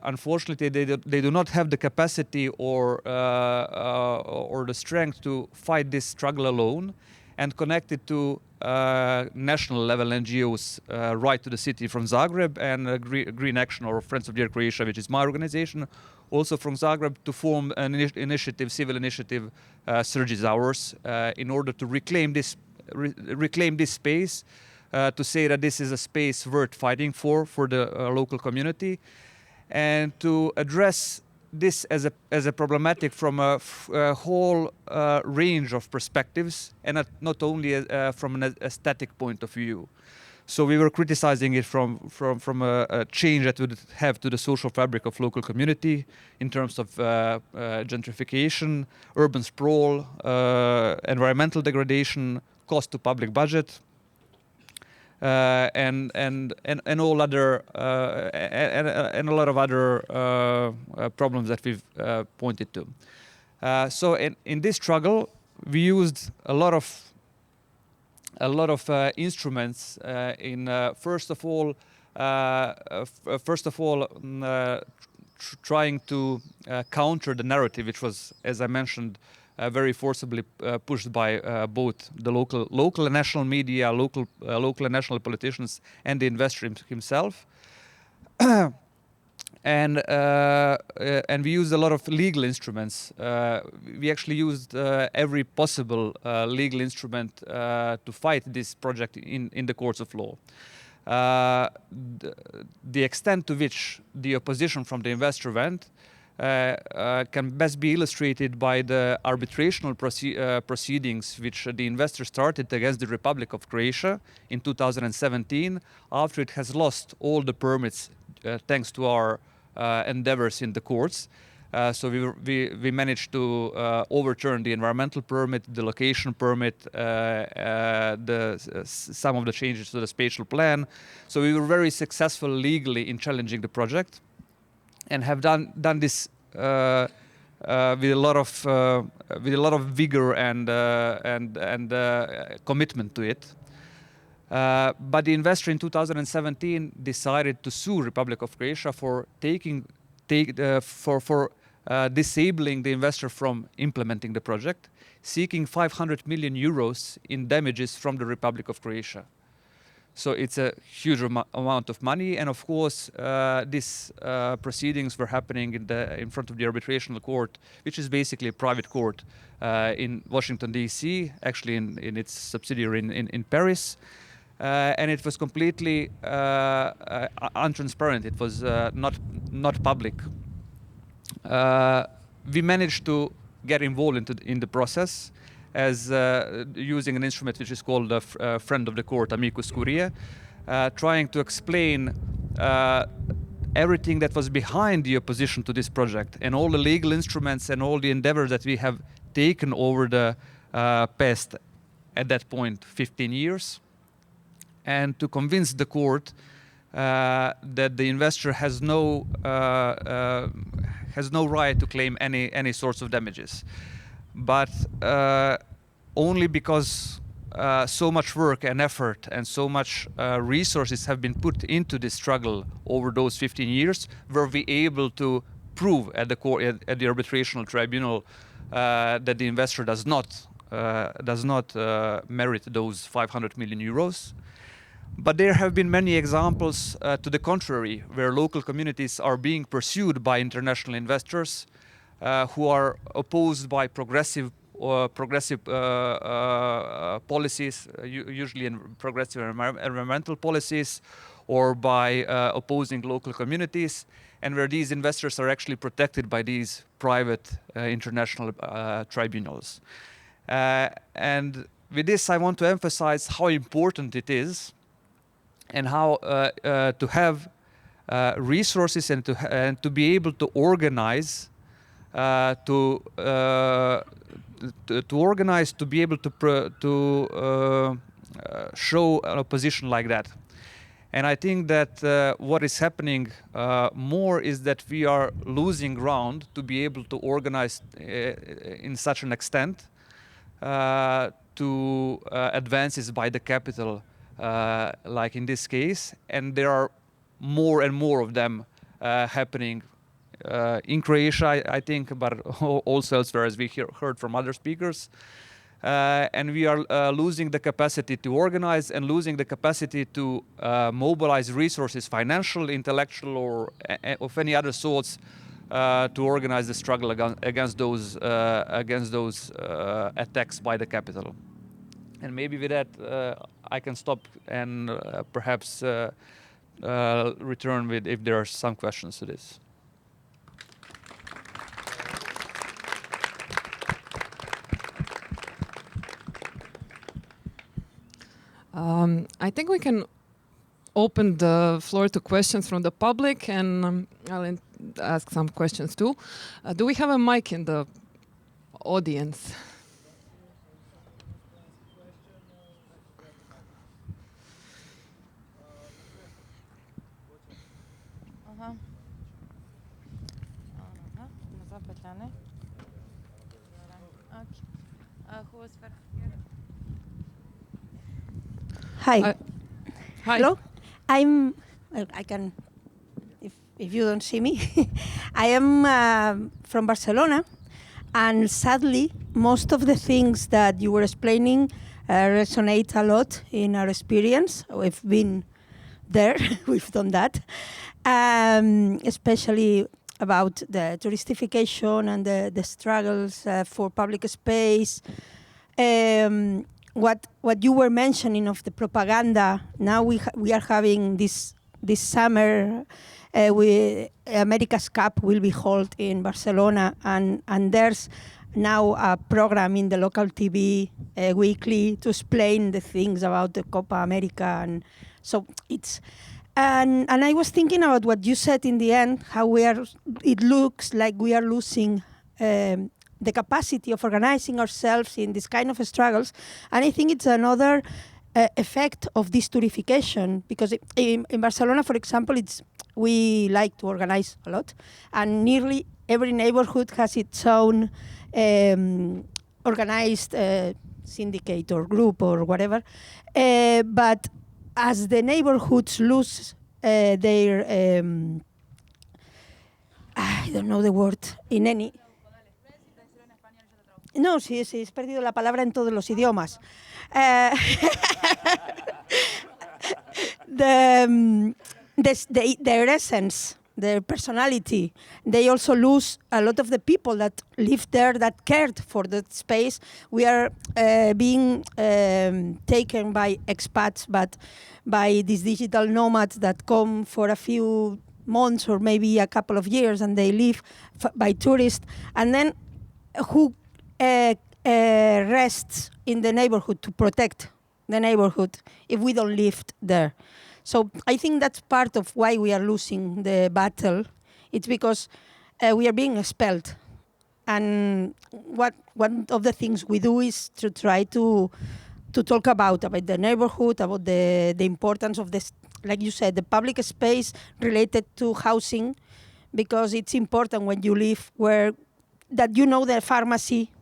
unfortunately they do not have the capacity or the strength to fight this struggle alone, and connected to national level NGOs right to the city from Zagreb, and Green Action or Friends of Dear Croatia, which is my organization, also from Zagreb, to form an initiative, civil initiative, Srđ ours, in order to reclaim this space, to say that this is a space worth fighting for the local community, and to address this as a problematic from a whole range of perspectives, and not only from an aesthetic point of view. So we were criticizing it from a change that would have to the social fabric of local community in terms of gentrification, urban sprawl, environmental degradation, cost to public budget, and all other and a lot of other problems that we've pointed to. So in this struggle, we used a lot of instruments in first of all trying to counter the narrative, which was, as I mentioned, very forcibly pushed by both the local and national media, local and national politicians, and the investor himself. And we used a lot of legal instruments. We actually used every possible legal instrument to fight this project in the courts of law. The extent to which the opposition from the investor went can best be illustrated by the arbitrational proceedings which the investor started against the Republic of Croatia in 2017, after it has lost all the permits thanks to our endeavors in the courts. So we managed to overturn the environmental permit, the location permit, some of the changes to the spatial plan. So we were very successful legally in challenging the project, and have done this with a lot of vigor and commitment to it. But the investor in 2017 decided to sue Republic of Croatia for disabling the investor from implementing the project, seeking 500 million euros in damages from the Republic of Croatia. So it's a huge amount of money, and of course, these proceedings were happening in front of the arbitrational court, which is basically a private court in Washington D.C., actually in its subsidiary in Paris, and it was completely untransparent. It was not public. We managed to get involved in the process, as using an instrument which is called a friend of the court, amicus curiae, trying to explain everything that was behind the opposition to this project, and all the legal instruments and all the endeavors that we have taken over the past, at that point, 15 years, and to convince the court that the investor has no right to claim any sorts of damages. But only because so much work and effort and so much resources have been put into this struggle over those 15 years, were we able to prove at the arbitrational tribunal that the investor does not merit those 500 million euros. But there have been many examples to the contrary, where local communities are being pursued by international investors who are opposed by progressive policies, usually in progressive environmental policies, or by opposing local communities, and where these investors are actually protected by these private international tribunals. And with this, I want to emphasize how important it is, and how to have resources and to be able to organize, to be able to show an opposition like that. And I think that what is happening more is that we are losing ground to be able to organize in such an extent to advances by the capital, like in this case, and there are more and more of them happening in Croatia, I think, but also elsewhere, as we heard from other speakers. and we are losing the capacity to organize and losing the capacity to mobilize resources, financial, intellectual, or of any other sorts, to organize the struggle against those attacks by the capital. And maybe with that, I can stop and perhaps return with if there are some questions to this. I think we can open the floor to questions from the public, and I'll ask some questions too. Do we have a mic in the audience? Hi. Hi. Hello. I can, if you don't see me, I am from Barcelona, and sadly, most of the things that you were explaining resonate a lot in our experience. We've been there, we've done that, especially about the touristification and the struggles for public space. What you were mentioning of the propaganda, now we are having this summer, America's Cup will be held in Barcelona, and there's now a program in the local TV weekly to explain the things about the Copa America, and so it's. And I was thinking about what you said in the end, how it looks like we are losing the capacity of organizing ourselves in this kind of struggles. And I think it's another effect of this tourification, because in Barcelona, for example, we like to organize a lot, and nearly every neighborhood has its own organized syndicate or group or whatever. But as the neighborhoods lose their, I don't know the word in any. No, sí, has perdido la palabra en todos los idiomas. Their essence, their personality, they also lose a lot of the people that live there, that cared for the space. We are being taken by expats, but by these digital nomads that come for a few months or maybe a couple of years, and they leave by tourists. And then who rests in the neighborhood to protect the neighborhood if we don't live there? So I think that's part of why we are losing the battle. It's because we are being expelled. And one of the things we do is to try to talk about the neighborhood, about the importance of this, like you said, the public space related to housing, because it's important when you live that you know the pharmacy,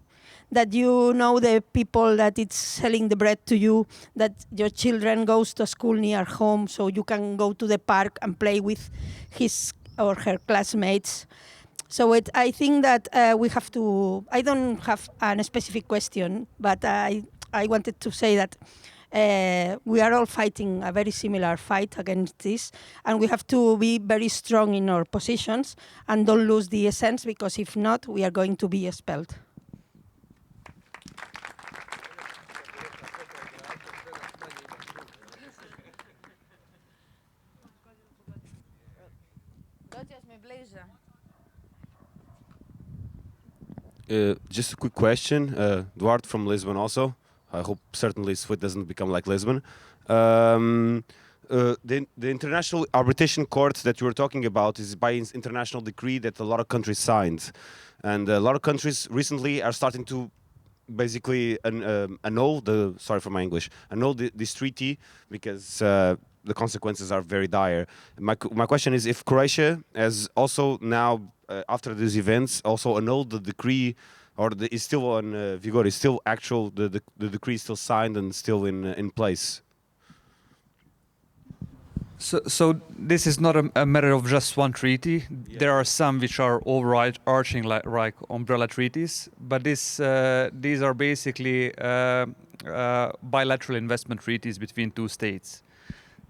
that you know the people that it's selling the bread to you, that your children goes to school near home, so you can go to the park and play with his or her classmates. So I think that we have to, I don't have a specific question, but I wanted to say that we are all fighting a very similar fight against this, and we have to be very strong in our positions and don't lose the essence, because if not, we are going to be expelled. Just a quick question, Duarte from Lisbon also. I hope certainly Split doesn't become like Lisbon. The international arbitration court that you were talking about is by international decree that a lot of countries signed. And a lot of countries recently are starting to basically annul this treaty, because the consequences are very dire. My question is if Croatia has also now, after these events, also annulled the decree, or is still on vigor, is still actual, the decree is still signed and still in place. So this is not a matter of just one treaty. Yeah. There are some which are overarching, like umbrella treaties, but these are basically bilateral investment treaties between two states.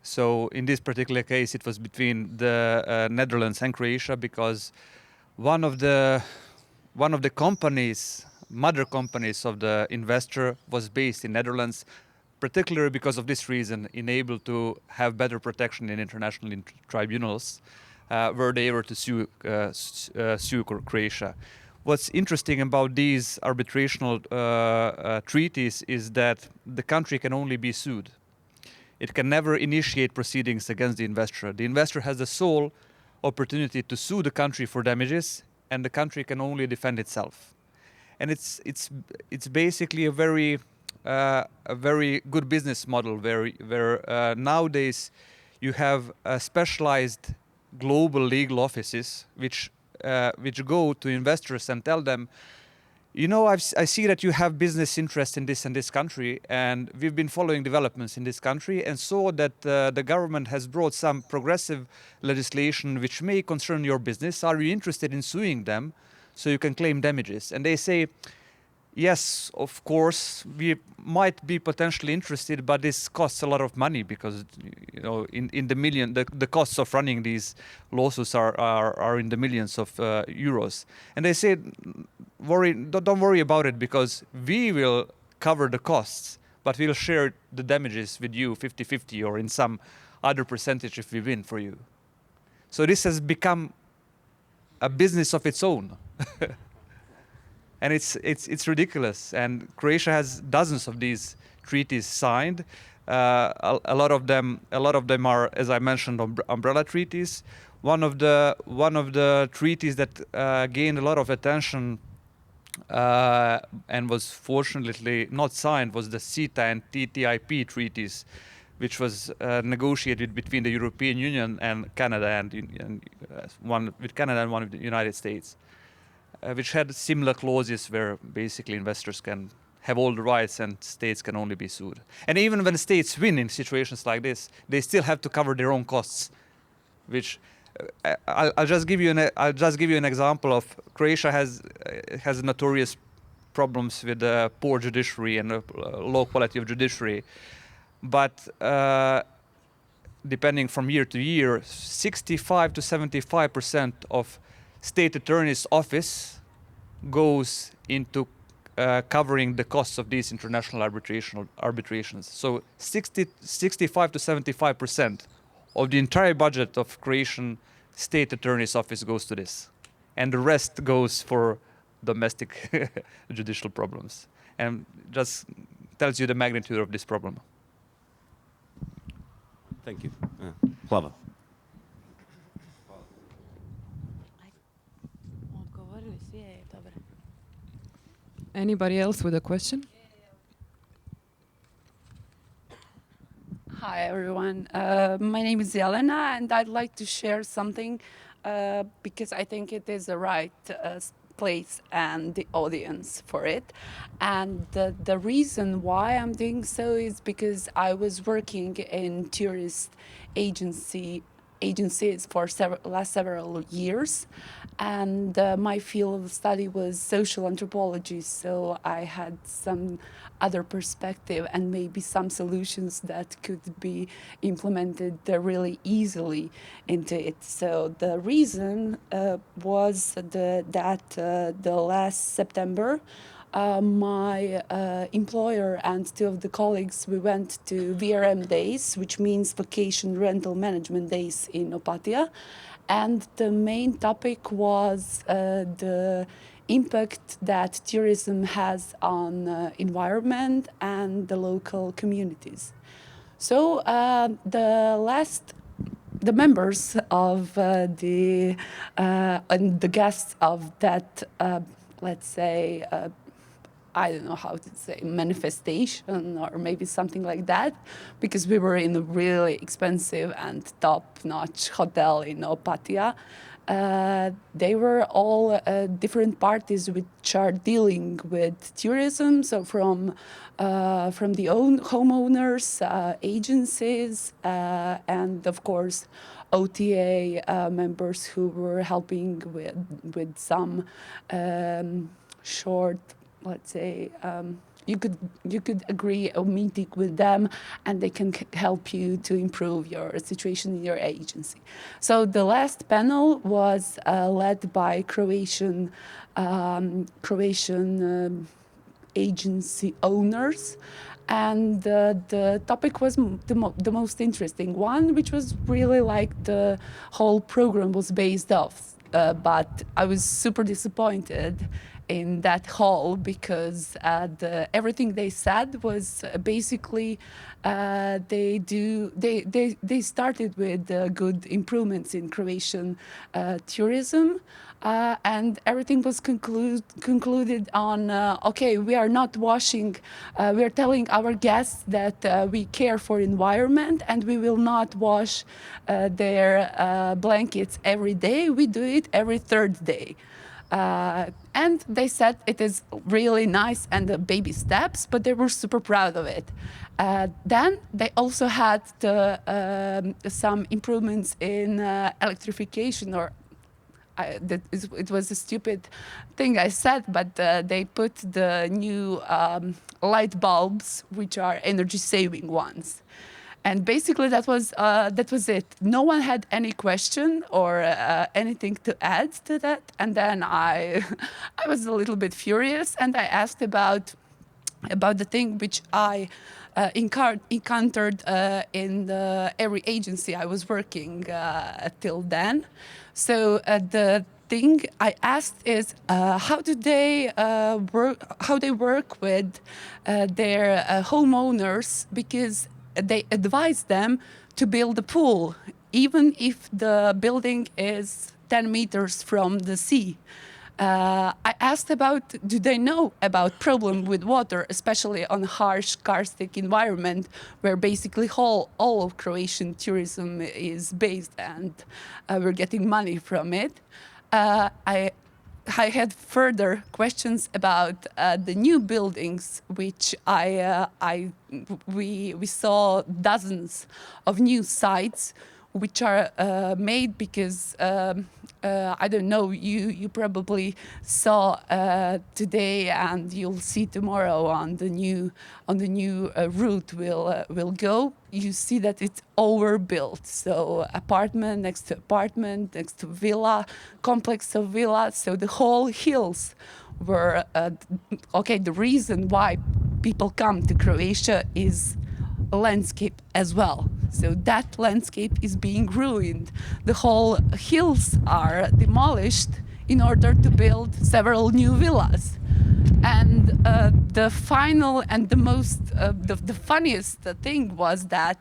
So in this particular case, it was between the Netherlands and Croatia, because one of the companies, mother companies of the investor, was based in Netherlands, particularly because of this reason, enabled to have better protection in international tribunals, were they able to sue Croatia. What's interesting about these arbitrational treaties is that the country can only be sued. It can never initiate proceedings against the investor. The investor has the sole opportunity to sue the country for damages, and the country can only defend itself. And it's basically a very good business model where nowadays you have specialized global legal offices which go to investors and tell them, you know, I see that you have business interest in this country, and we've been following developments in this country and saw that the government has brought some progressive legislation which may concern your business. Are you interested in suing them so you can claim damages? And they say, yes, of course, we might be potentially interested, but this costs a lot of money because, you know, in the million, the costs of running these lawsuits are in the millions of euros. And they say, don't worry about it, because we will cover the costs, but we'll share the damages with you 50-50 or in some other percentage if we win for you. So this has become a business of its own. And it's ridiculous. And Croatia has dozens of these treaties signed. A lot of them are, as I mentioned, umbrella treaties. One of the treaties that gained a lot of attention and was fortunately not signed was the CETA and TTIP treaties, which was negotiated between the European Union and Canada, and one with Canada and one with the United States. Which had similar clauses where basically investors can have all the rights and states can only be sued. And even when states win in situations like this, they still have to cover their own costs. Which I'll just give you an example of. Croatia has notorious problems with poor judiciary and low quality of judiciary, but depending from year to year, 65 to 75% of state attorney's office goes into covering the costs of these international arbitrations. So 65 to 75% of the entire budget of Croatian state attorney's office goes to this. And the rest goes for domestic judicial problems. And just tells you the magnitude of this problem. Thank you. Prava. Anybody else with a question? Hi, everyone. My name is Jelena, and I'd like to share something because I think it is the right place and the audience for it. And the reason why I'm doing so is because I was working in tourist agencies for last several years, and my field of study was social anthropology, so I had some other perspective and maybe some solutions that could be implemented really easily into it. So the reason was that the last September, my employer and two of the colleagues, we went to VRM days, which means vacation rental management days in Opatija. And the main topic was the impact that tourism has on environment and the local communities. So the members of and the guests of that, let's say, I don't know how to say, manifestation or maybe something like that, because we were in a really expensive and top-notch hotel in Opatija. They were all different parties which are dealing with tourism. So from the homeowners, agencies, and of course OTA members who were helping with some short, let's say. You could agree a meeting with them, and they can help you to improve your situation in your agency. So the last panel was led by Croatian agency owners, and the topic was the most interesting one, which was really like the whole program was based off. But I was super disappointed in that hall because everything they said was basically they started with good improvements in Croatian tourism. And everything was concluded on, okay, we are not washing, we are telling our guests that we care for environment and we will not wash their blankets every day. We do it every third day. And they said it is really nice and baby steps, but they were super proud of it. Then they also had some improvements in electrification, or it was a stupid thing I said, but they put the new light bulbs, which are energy-saving ones. And basically that was it. No one had any question or anything to add to that. And then I was a little bit furious, and I asked about the thing which I encountered in every agency I was working till then. So the thing I asked is how they work with their homeowners, because they advise them to build a pool, even if the building is 10 meters from the sea. I asked about, do they know about problem with water, especially on harsh karstic environment, where basically all of Croatian tourism is based, and we're getting money from it. I had further questions about the new buildings, which we saw dozens of new sites, which are made because I don't know, you probably saw today, and you'll see tomorrow on the new route we'll go. You see that it's overbuilt, so apartment next to villa, complex of villas. So the whole hills were okay. The reason why people come to Croatia is landscape as well. So that landscape is being ruined. The whole hills are demolished in order to build several new villas. And the final and the most, the funniest thing was that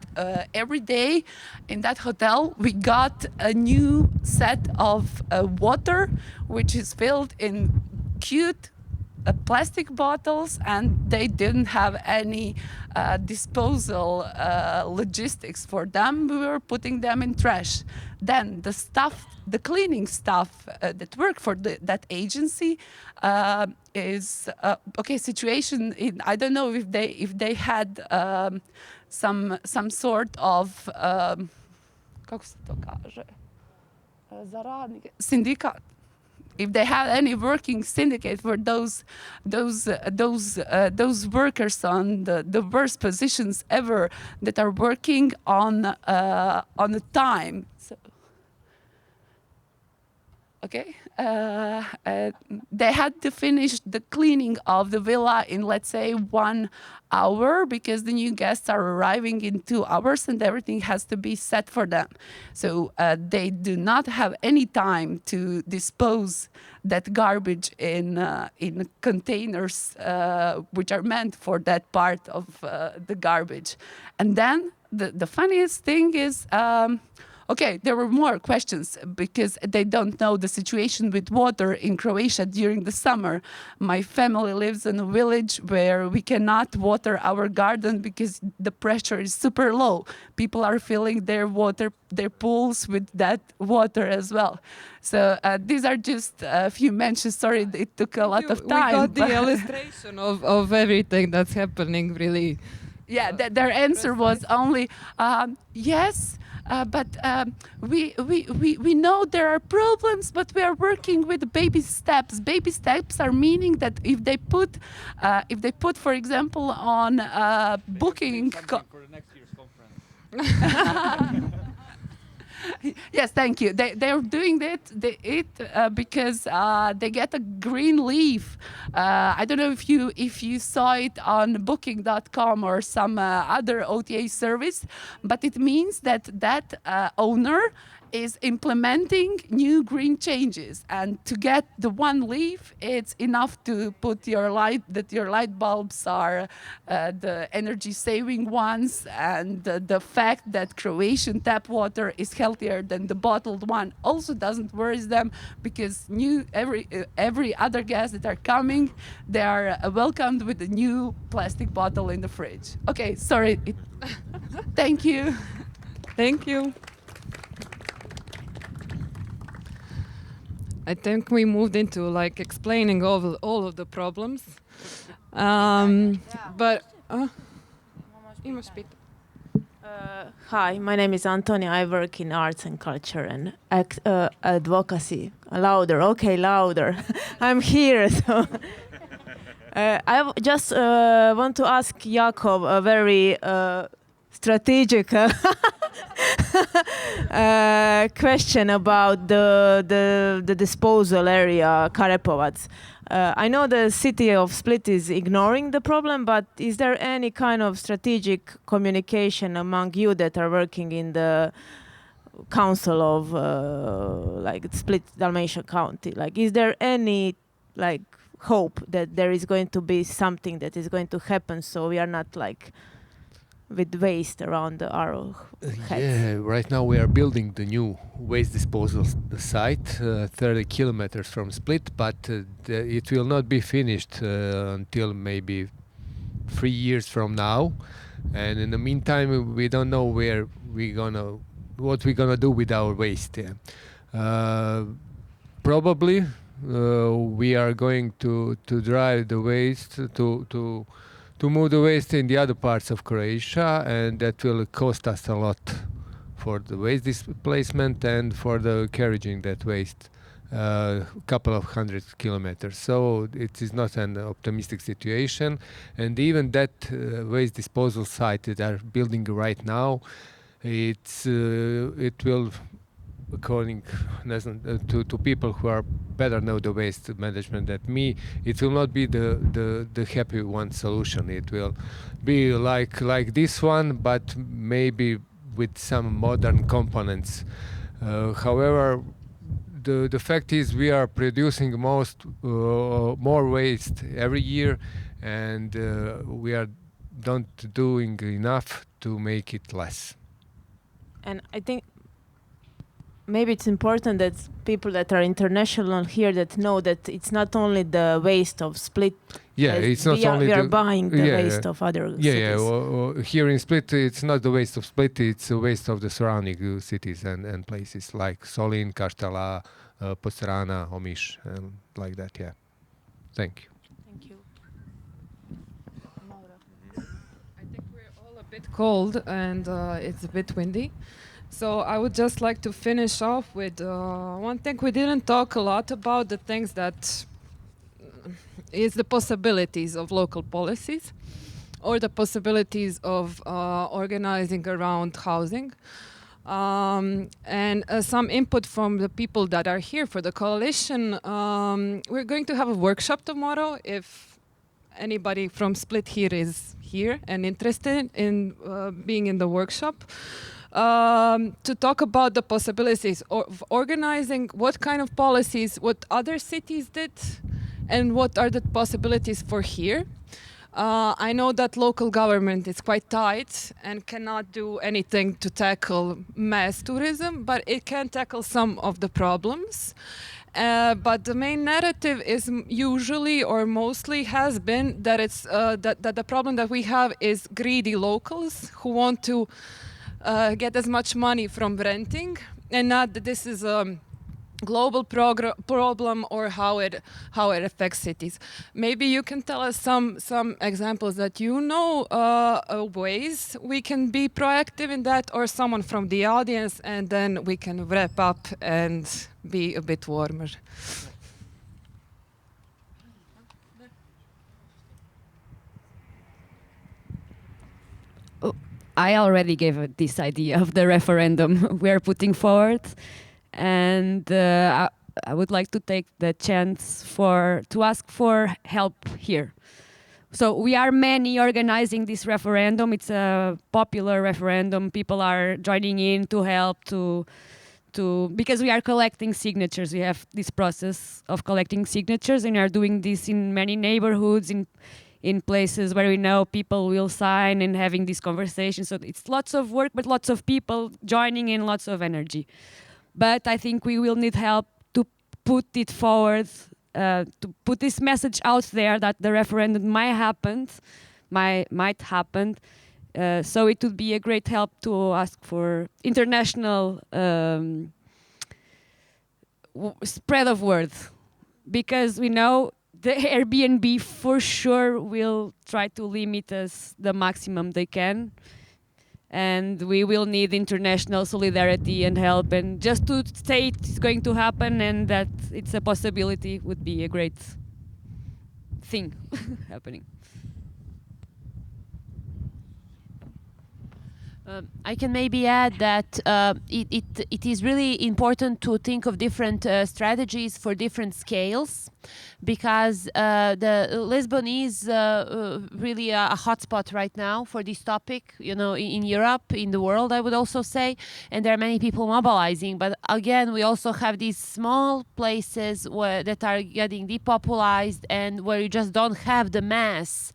every day in that hotel we got a new set of water, which is filled in cute plastic bottles, and they didn't have any disposal logistics for them. We were putting them in trash. Then the cleaning staff that work for that agency is okay. Situation in, I don't know if they had some sort of kako se to kaže za radnike, sindikat. If they have any working syndicate for those workers on the worst positions ever that are working on the time. So, okay, they had to finish the cleaning of the villa in, let's say, 1 hour, because the new guests are arriving in 2 hours and everything has to be set for them. So they do not have any time to dispose that garbage in containers which are meant for that part of the garbage. And then the funniest thing is, Okay, there were more questions because they don't know the situation with water in Croatia during the summer. My family lives in a village where we cannot water our garden because the pressure is super low. People are filling their pools with that water as well. So these are just a few mentions. Sorry, it took a lot of time. We got the illustration of everything that's happening, really. Yeah, their answer was only yes, but we know there are problems, but we are working with baby steps. Baby steps are meaning that if they put, for example, on booking. For the next year's conference. Yes, thank you. They're doing it because they get a green leaf. I don't know if you saw it on Booking.com or some other OTA service, but it means that owner is implementing new green changes, and to get the one leaf, it's enough to put your light bulbs are the energy saving ones, and the fact that Croatian tap water is healthier than the bottled one also doesn't worry them, because every other guest that are coming, they are welcomed with a new plastic bottle in the fridge. Okay, sorry. Thank you. Thank you. I think we moved into like explaining all of the problems. But imaš pitanje? Hi, my name is Antonia. I work in arts and culture and advocacy. Louder, okay, louder. I'm here. So I just want to ask Jakob a very strategic question about the disposal area, Karepovac. I know the city of Split is ignoring the problem, but is there any kind of strategic communication among you that are working in the council of like Split, Dalmatia County? Like, is there any like hope that there is going to be something that is going to happen, so we are not like with waste around our heads? Yeah, right now we are building the new waste disposal site 30 kilometers from Split, but it will not be finished until maybe 3 years from now. And in the meantime, we don't know what we're gonna do with our waste. Probably we are going to drive the waste to move the waste in the other parts of Croatia, and that will cost us a lot for the waste displacement and for the carrying that waste a couple of 100 kilometers. So it is not an optimistic situation, and even that waste disposal site that are building right now, it will, according to people who are better know the waste management than me, it will not be the happy one solution. It will be like this one, but maybe with some modern components. However, the fact is we are producing more waste every year, and we are not doing enough to make it less. And I think maybe it's important that people that are international here that know that it's not only the waste of Split. Yeah, it's not only we are buying the waste of other cities. Yeah. Here in Split, it's not the waste of Split; it's the waste of the surrounding cities and places like Solin, Kaštela, Posrana, Omiš, and like that. Yeah. Thank you. Thank you. I think we're all a bit cold and it's a bit windy. So I would just like to finish off with one thing. We didn't talk a lot about the things that is the possibilities of local policies or the possibilities of organizing around housing. And some input from the people that are here for the coalition. We're going to have a workshop tomorrow. If anybody from Split here is here and interested in being in the workshop, to talk about the possibilities of organizing, what kind of policies, what other cities did, and what are the possibilities for here. I know that local government is quite tight and cannot do anything to tackle mass tourism, but it can tackle some of the problems. But the main narrative is usually or mostly has been that it's that the problem that we have is greedy locals who want to get as much money from renting, and not that this is a global problem or how it affects cities. Maybe you can tell us some examples that you know, ways we can be proactive in that, or someone from the audience, and then we can wrap up and be a bit warmer. I already gave this idea of the referendum we are putting forward. And I would like to take the chance to ask for help here. So we are many organizing this referendum. It's a popular referendum. People are joining in to help because we are collecting signatures. We have this process of collecting signatures, and we are doing this in many neighborhoods, in places where we know people will sign and having this conversation. So it's lots of work, but lots of people joining in, lots of energy. But I think we will need help to put it forward, to put this message out there that the referendum might happen. So it would be a great help to ask for international spread of word, because we know the Airbnb for sure will try to limit us the maximum they can. And we will need international solidarity and help. And just to say it's going to happen and that it's a possibility would be a great thing happening. I can maybe add that it is really important to think of different strategies for different scales, because the Lisbon is really a hotspot right now for this topic, in Europe, in the world, I would also say, and there are many people mobilizing. But again, we also have these small places that are getting depopulated and where you just don't have the mass,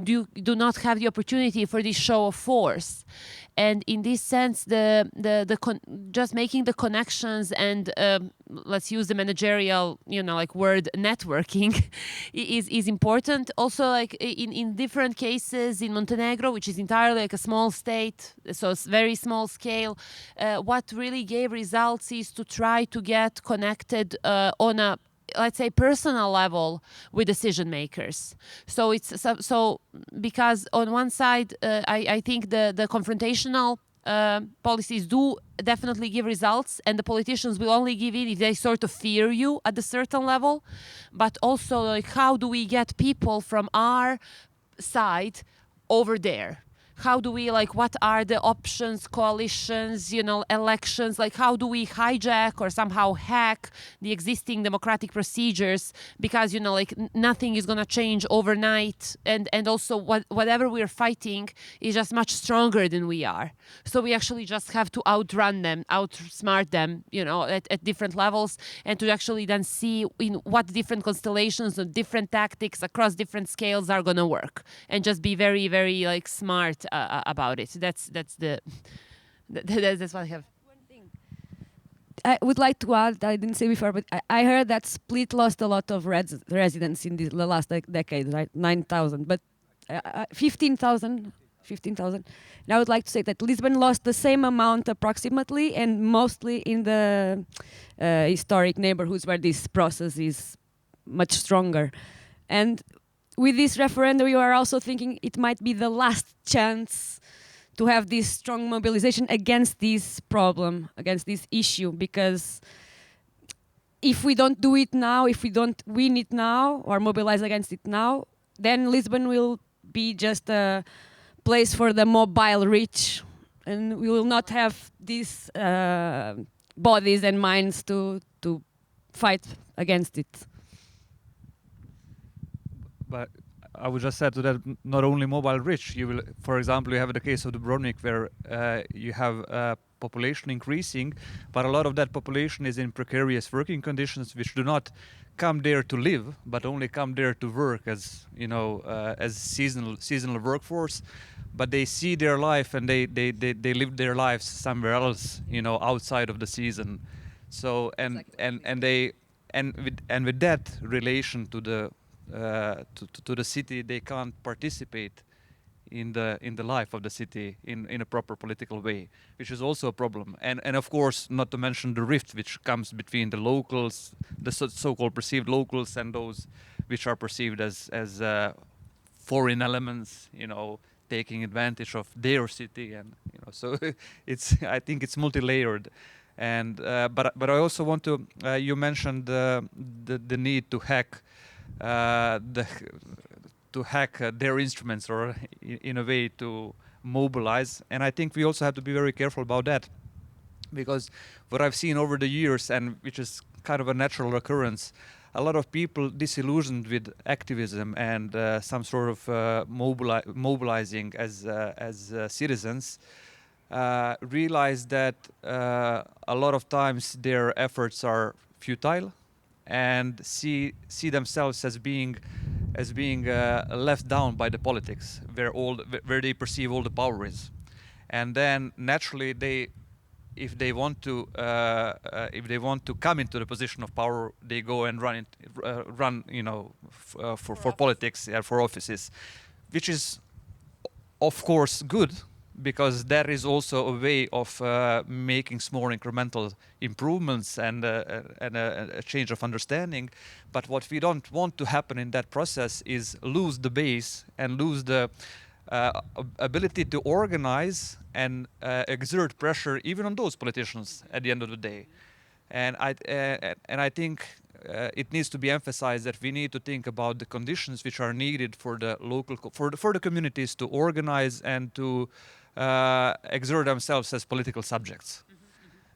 do not have the opportunity for this show of force. And in this sense, just making the connections and let's use the managerial, word networking is important. Also, like in different cases in Montenegro, which is entirely like a small state, so it's very small scale. What really gave results is to try to get connected on a, let's say, personal level with decision makers. So it's so because on one side, I think the confrontational policies do definitely give results, and the politicians will only give in if they sort of fear you at a certain level. But also, like, how do we get people from our side over there? How do we, what are the options, coalitions, elections? How do we hijack or somehow hack the existing democratic procedures? Because, nothing is going to change overnight. And also whatever we're fighting is just much stronger than we are. So we actually just have to outrun them, outsmart them, at different levels, and to actually then see in what different constellations of different tactics across different scales are going to work. And just be very, very, smart about it. That's what I have. One thing I would like to add, I didn't say before, but I heard that Split lost a lot of residents in the last decade, right? 9,000, but 15,000. And I would like to say that Lisbon lost the same amount approximately, and mostly in the historic neighborhoods where this process is much stronger. And with this referendum, you are also thinking it might be the last chance to have this strong mobilization against this problem, against this issue, because if we don't do it now, if we don't win it now or mobilize against it now, then Lisbon will be just a place for the mobile rich, and we will not have these bodies and minds to fight against it. But I would just add to that, not only mobile rich, you will, for example, you have the case of Dubrovnik, where you have population increasing, but a lot of that population is in precarious working conditions, which do not come there to live, but only come there to work as seasonal workforce. But they see their life and they live their lives somewhere else, outside of the season. So and with that relation to the city, they can't participate in the life of the city in a proper political way, which is also a problem. And of course, not to mention the rift which comes between the locals, the so-called perceived locals, and those which are perceived as foreign elements, taking advantage of their city, and so I think it's multi-layered. And but I also want to you mentioned the need to hack their instruments, or in a way to mobilize. And I think we also have to be very careful about that, because what I've seen over the years, and which is kind of a natural occurrence, a lot of people disillusioned with activism and some sort of mobilizing as citizens realize that a lot of times their efforts are futile, and see themselves as being left down by the politics, where they perceive all the power is. And then naturally if they want to come into the position of power, they go and run for politics, for offices, which is of course good, because that is also a way of making small incremental improvements and a change of understanding. But what we don't want to happen in that process is lose the base and lose the ability to organize and exert pressure even on those politicians at the end of the day. And I think it needs to be emphasized that we need to think about the conditions which are needed for the for the communities to organize and to exert themselves as political subjects.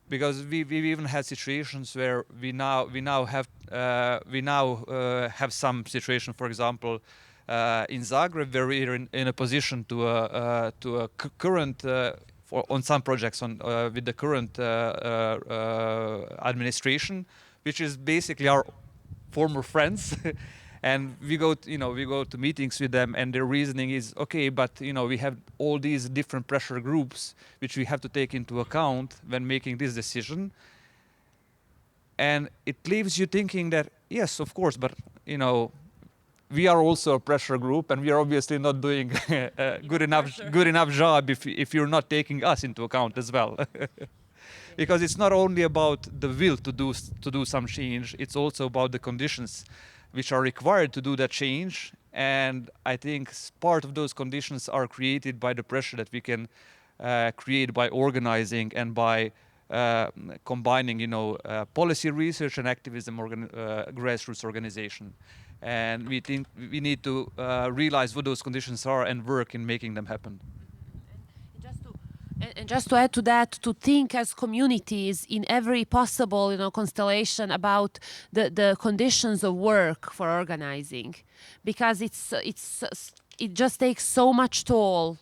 Because we've even had situations where we now have some situation, for example, in Zagreb, where we're in a position to a current on some projects with the current administration, which is basically our former friends. And we go to meetings with them, and their reasoning is, okay, but we have all these different pressure groups which we have to take into account when making this decision. And it leaves you thinking that, yes, of course, but we are also a pressure group, and we are obviously not doing a good enough job if you're not taking us into account as well. Because it's not only about the will to do some change, it's also about the conditions which are required to do that change. And I think part of those conditions are created by the pressure that we can create by organizing and by combining, policy research and activism, grassroots organization. And we think we need to realize what those conditions are and work in making them happen. And just to add to that, to think as communities in every possible, constellation about the conditions of work for organizing, because it just takes so much toll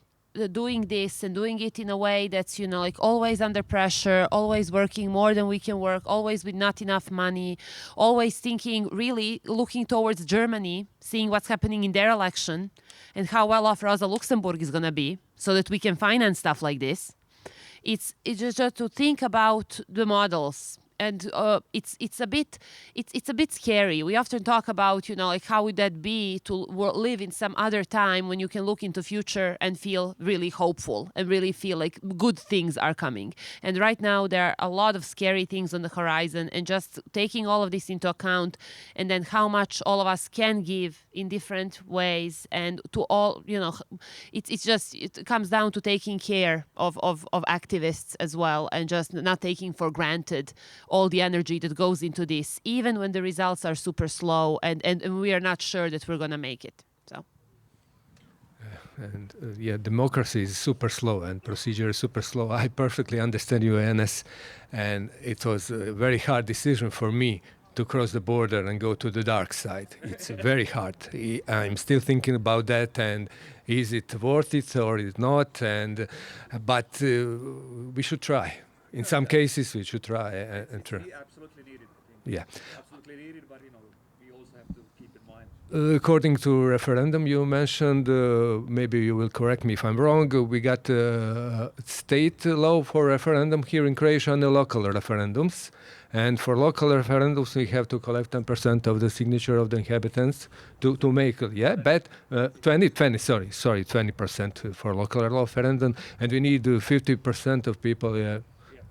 doing this and doing it in a way that's always under pressure, always working more than we can work, always with not enough money, always thinking, really looking towards Germany, seeing what's happening in their election and how well off Rosa Luxemburg is going to be, so that we can finance stuff like this. It's just to think about the models. And it's a bit scary. We often talk about how would that be to live in some other time when you can look into future and feel really hopeful and really feel like good things are coming. And right now there are a lot of scary things on the horizon, and just taking all of this into account, and then how much all of us can give in different ways, and to all it comes down to taking care of activists as well, and just not taking for granted all the energy that goes into this, even when the results are super slow and we are not sure that we're going to make it. So. Democracy is super slow and procedure is super slow. I perfectly understand you, Enes, and it was a very hard decision for me to cross the border and go to the dark side. It's very hard. I'm still thinking about that, and is it worth it or is it not? But we should try. In some cases, we should try and try. Absolutely needed. Yeah. Absolutely needed, but we also have to keep in mind. According to referendum you mentioned, maybe you will correct me if I'm wrong, we got state law for referendum here in Croatia and the local referendums. And for local referendums, we have to collect 10% of the signature of the inhabitants to make, 20% for local referendum. And we need 50% of people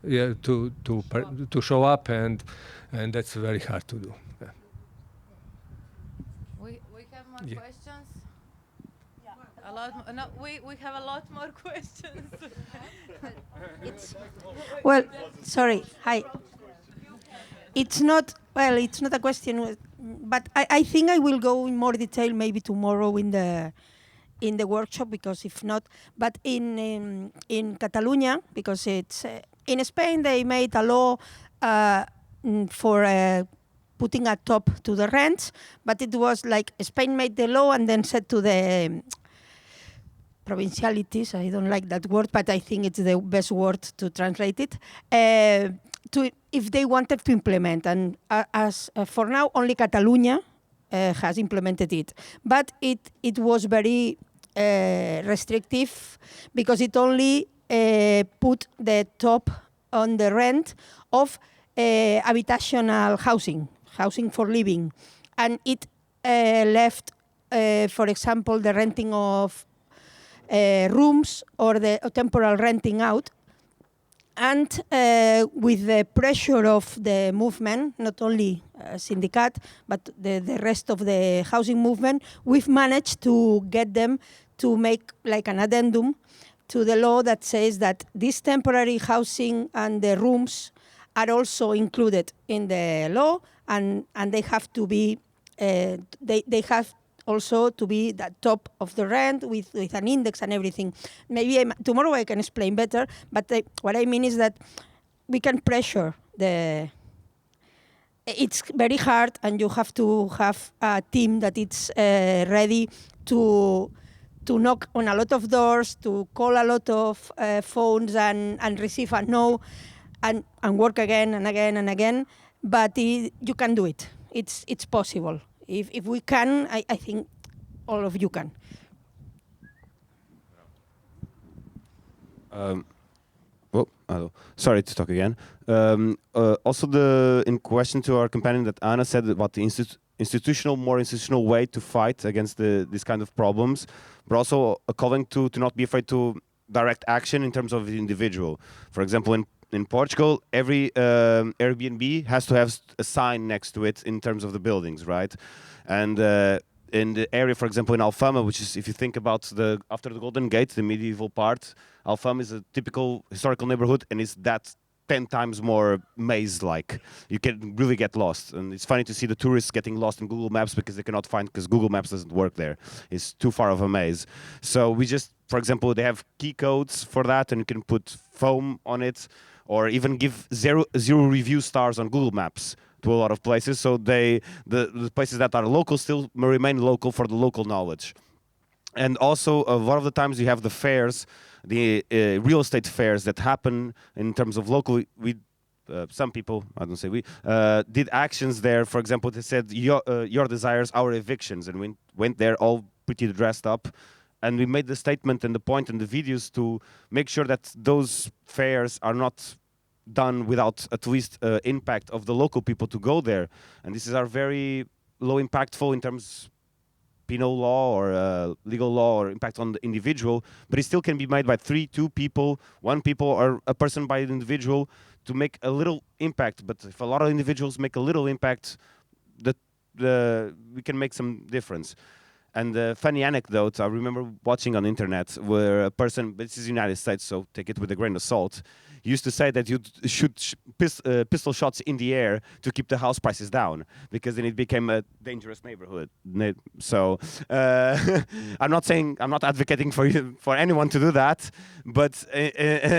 to show up, and that's very hard to do. Yeah. We have more questions? Yeah. A lot more, no, we have a lot more questions. Well, sorry. Hi. It's not a question, but I think I will go in more detail maybe tomorrow in the workshop, because if not, but in Catalonia, because it's in Spain they made a law for putting a top to the rents, but it was like Spain made the law and then said to the provincialities, I don't like that word, but I think it's the best word to translate it, if they wanted to implement. And as for now, only Catalonia has implemented it. But it was very restrictive, because it only put the top on the rent of habitational housing for living. And it left, for example, the renting of rooms or the temporal renting out. And with the pressure of the movement, not only Syndicat, but the rest of the housing movement, we've managed to get them to make like an addendum to the law that says that this temporary housing and the rooms are also included in the law, and they have to be, they have also to be the top of the rent with an index and everything. Maybe tomorrow I can explain better, but what I mean is that we can pressure it's very hard, and you have to have a team that is ready to knock on a lot of doors, to call a lot of phones and receive a no, and work again and again and again. But you can do it. It's possible. If we can, I think all of you can. Sorry to talk again. Also, in question to our companion that Anna said about the more institutional way to fight against this kind of problems, but also calling to not be afraid to direct action in terms of the individual. For example, in Portugal, every Airbnb has to have a sign next to it in terms of the buildings, right? And in the area, for example, in Alfama, which is, if you think about after the Golden Gate, the medieval part, Alfama is a typical historical neighborhood, and it's that 10 times more maze-like. You can really get lost. And it's funny to see the tourists getting lost in Google Maps because they cannot find, because Google Maps doesn't work there. It's too far of a maze. So we just, for example, they have key codes for that, and you can put foam on it, or even give zero review stars on Google Maps to a lot of places. So the places that are local still remain local for the local knowledge. And also, a lot of the times you have the fairs, the real estate fairs that happen in terms of local. Some people, I don't say we, did actions there. For example, they said, your desires, our evictions, and we went there all pretty dressed up. And we made the statement and the point in the videos to make sure that those fairs are not done without at least impact of the local people to go there. And this is our very low impactful in terms penal law or legal law or impact on the individual, but it still can be made by 2 people, 1 people, or a person by an individual to make a little impact. But if a lot of individuals make a little impact, we can make some difference. And a funny anecdote, I remember watching on the internet where a person, this is the United States, so take it with a grain of salt, used to say that you shoot pistol shots in the air to keep the house prices down, because then it became a dangerous neighborhood. So I'm not advocating for anyone to do that, but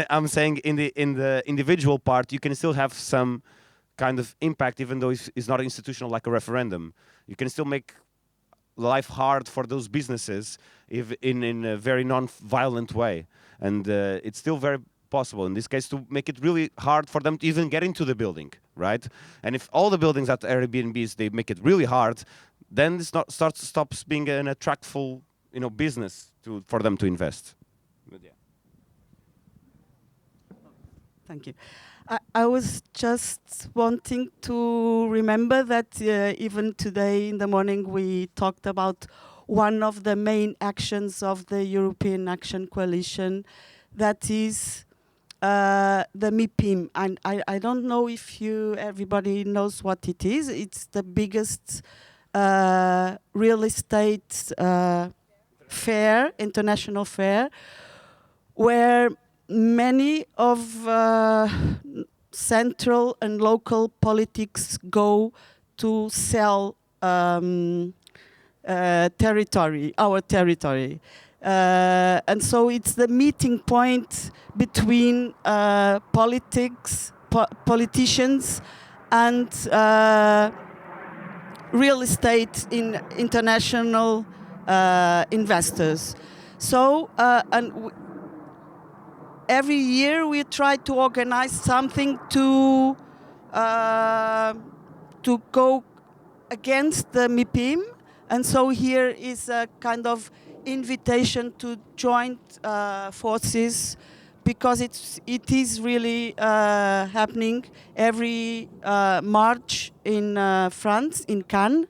I'm saying in the individual part, you can still have some kind of impact, even though it's not institutional like a referendum. You can still make life hard for those businesses if in a very non-violent way, and it's still very possible. In this case, to make it really hard for them to even get into the building, right? And if all the buildings at Airbnbs, they make it really hard, then it stops being an attractful, business for them to invest. But yeah. Thank you. I was just wanting to remember that even today in the morning we talked about one of the main actions of the European Action Coalition, that is the MIPIM. And I don't know if everybody knows what it is. It's the biggest real estate fair, international fair, where many of central and local politics go to sell territory, our territory. And so it's the meeting point between politicians and real estate in international investors. So, every year we try to organize something to go against the MIPIM, and so here is a kind of invitation to join forces, because it is really happening every March in France, in Cannes,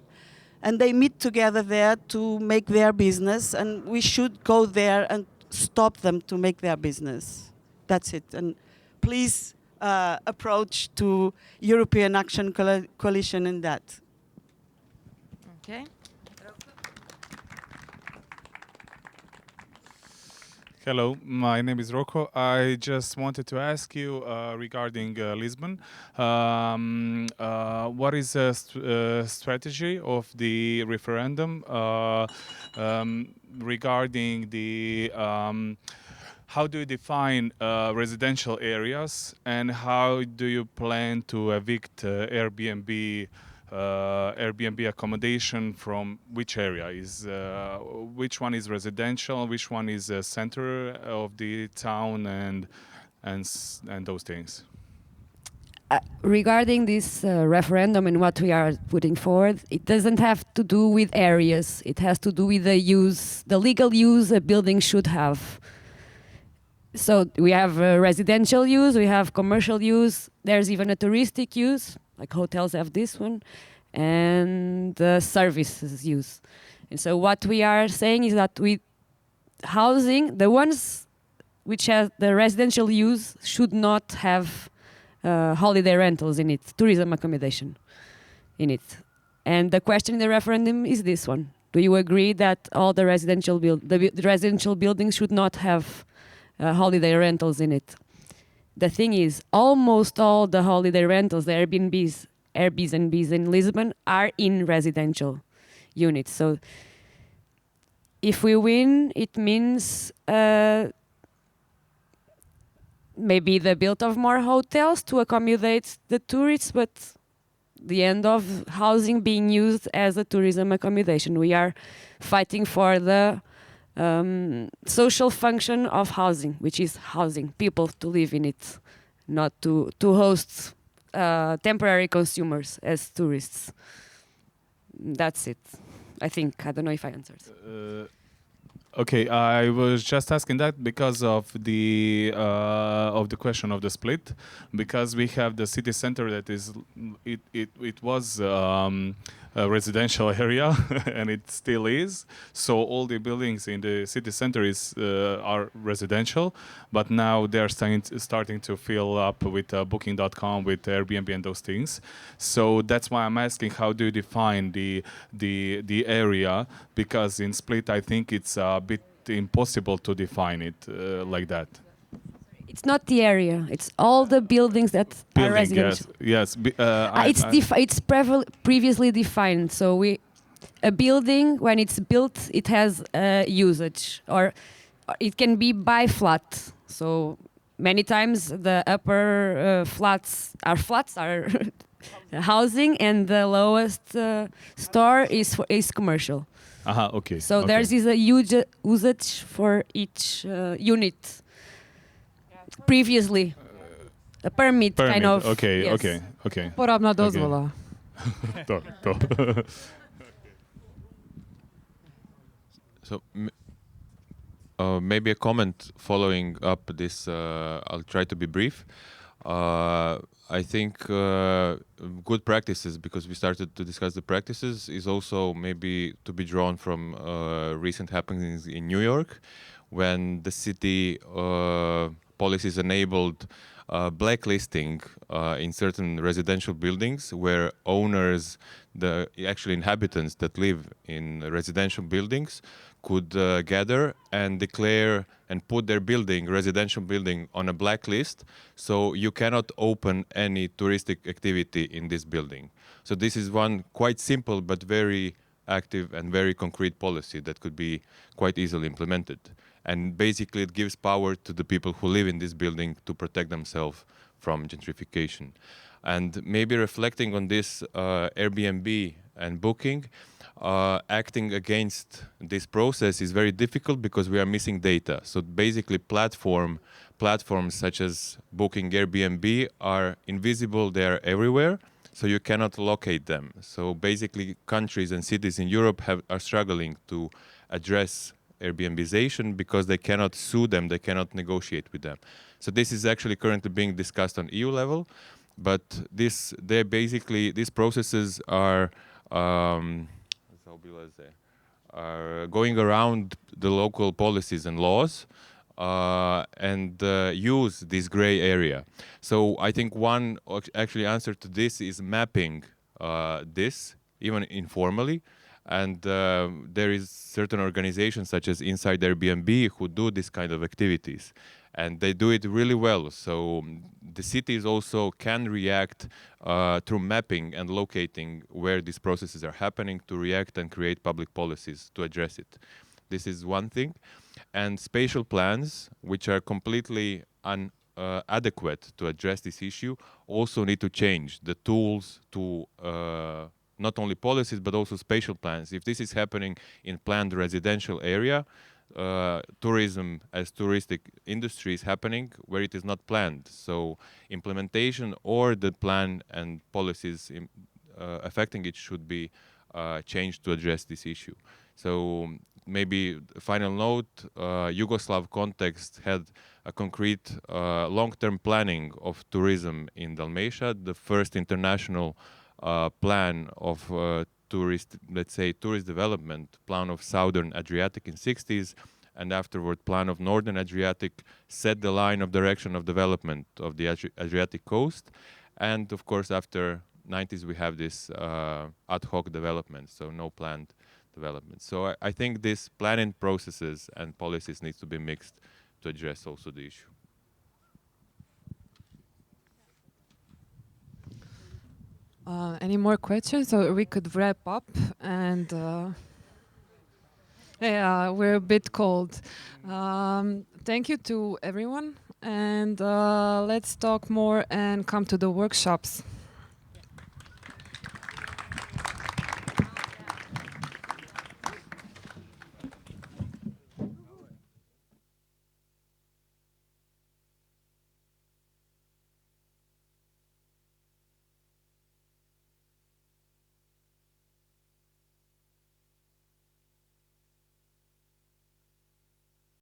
and they meet together there to make their business, and we should go there and stop them to make their business. That's it. And please approach to European Action Coalition in that. Okay. Hello, my name is Rocco. I just wanted to ask you regarding Lisbon. What is the strategy of the referendum regarding the how do you define residential areas, and how do you plan to evict Airbnb accommodation from which area? Which one is residential? Which one is the center of the town, and those things? Regarding this referendum and what we are putting forward, it doesn't have to do with areas. It has to do with the legal use a building should have. So we have residential use, we have commercial use, there's even a touristic use, like hotels have this one, and services use. And so what we are saying is that with housing, the ones which have the residential use should not have holiday rentals in it, tourism accommodation in it. And the question in the referendum is this one. Do you agree that all the residential buildings should not have holiday rentals in it? The thing is, almost all the holiday rentals, the Airbnbs in Lisbon, are in residential units. So if we win, it means maybe the build of more hotels to accommodate the tourists, but the end of housing being used as a tourism accommodation. We are fighting for the social function of housing, which is housing people to live in it, not to host temporary consumers as tourists. That's it. I think. I don't know if I answered. Okay, I was just asking that because of the question of the split, because we have the city center that is it was a residential area and it still is. So all the buildings in the city center are residential, but now they're starting to fill up with Booking.com, with Airbnb and those things. So that's why I'm asking, how do you define the area? Because in Split, I think it's a bit impossible to define it like that. It's not the area. It's all the buildings that are residential. Yes. It's previously defined. So a building, when it's built, it has usage, or it can be by flat. So many times the upper flats are housing, and the lowest store is commercial. Okay. So there's a huge usage for each unit. previously. A permit, kind of. Okay, yes. okay. Uporabna dozvola. To. So maybe a comment following up this. I'll try to be brief. I think good practices, because we started to discuss the practices, is also maybe to be drawn from recent happenings in New York, when the city policies enabled blacklisting in certain residential buildings, where owners, the actual inhabitants that live in residential buildings, could gather and declare and put their residential building, on a blacklist, so you cannot open any touristic activity in this building. So this is one quite simple but very active and very concrete policy that could be quite easily implemented. And basically it gives power to the people who live in this building to protect themselves from gentrification. And maybe reflecting on this Airbnb and booking, acting against this process is very difficult because we are missing data. So basically platforms such as Booking, Airbnb are invisible, they are everywhere, so you cannot locate them. So basically countries and cities in Europe are struggling to address Airbnbization because they cannot sue them, they cannot negotiate with them. So this is actually currently being discussed on EU level, but these processes are going around the local policies and laws and use this gray area. So I think one actually answer to this is mapping this, even informally. And there is certain organizations such as Inside Airbnb who do this kind of activities. And they do it really well. So the cities also can react through mapping and locating where these processes are happening, to react and create public policies to address it. This is one thing. And spatial plans, which are completely inadequate to address this issue, also need to change the tools to not only policies, but also spatial plans. If this is happening in planned residential area, tourism as touristic industry is happening where it is not planned. So implementation or the plan and policies affecting it should be changed to address this issue. So maybe final note, Yugoslav context had a concrete long-term planning of tourism in Dalmatia, the first international plan of tourist development, plan of Southern Adriatic in 60s, and afterward plan of Northern Adriatic, set the line of direction of development of the Adriatic coast. And of course after 90s we have this ad hoc development, so no planned development. So I think these planning processes and policies need to be mixed to address also the issue. Any more questions, or we could wrap up? And yeah, we're a bit cold. Thank you to everyone, and let's talk more and come to the workshops.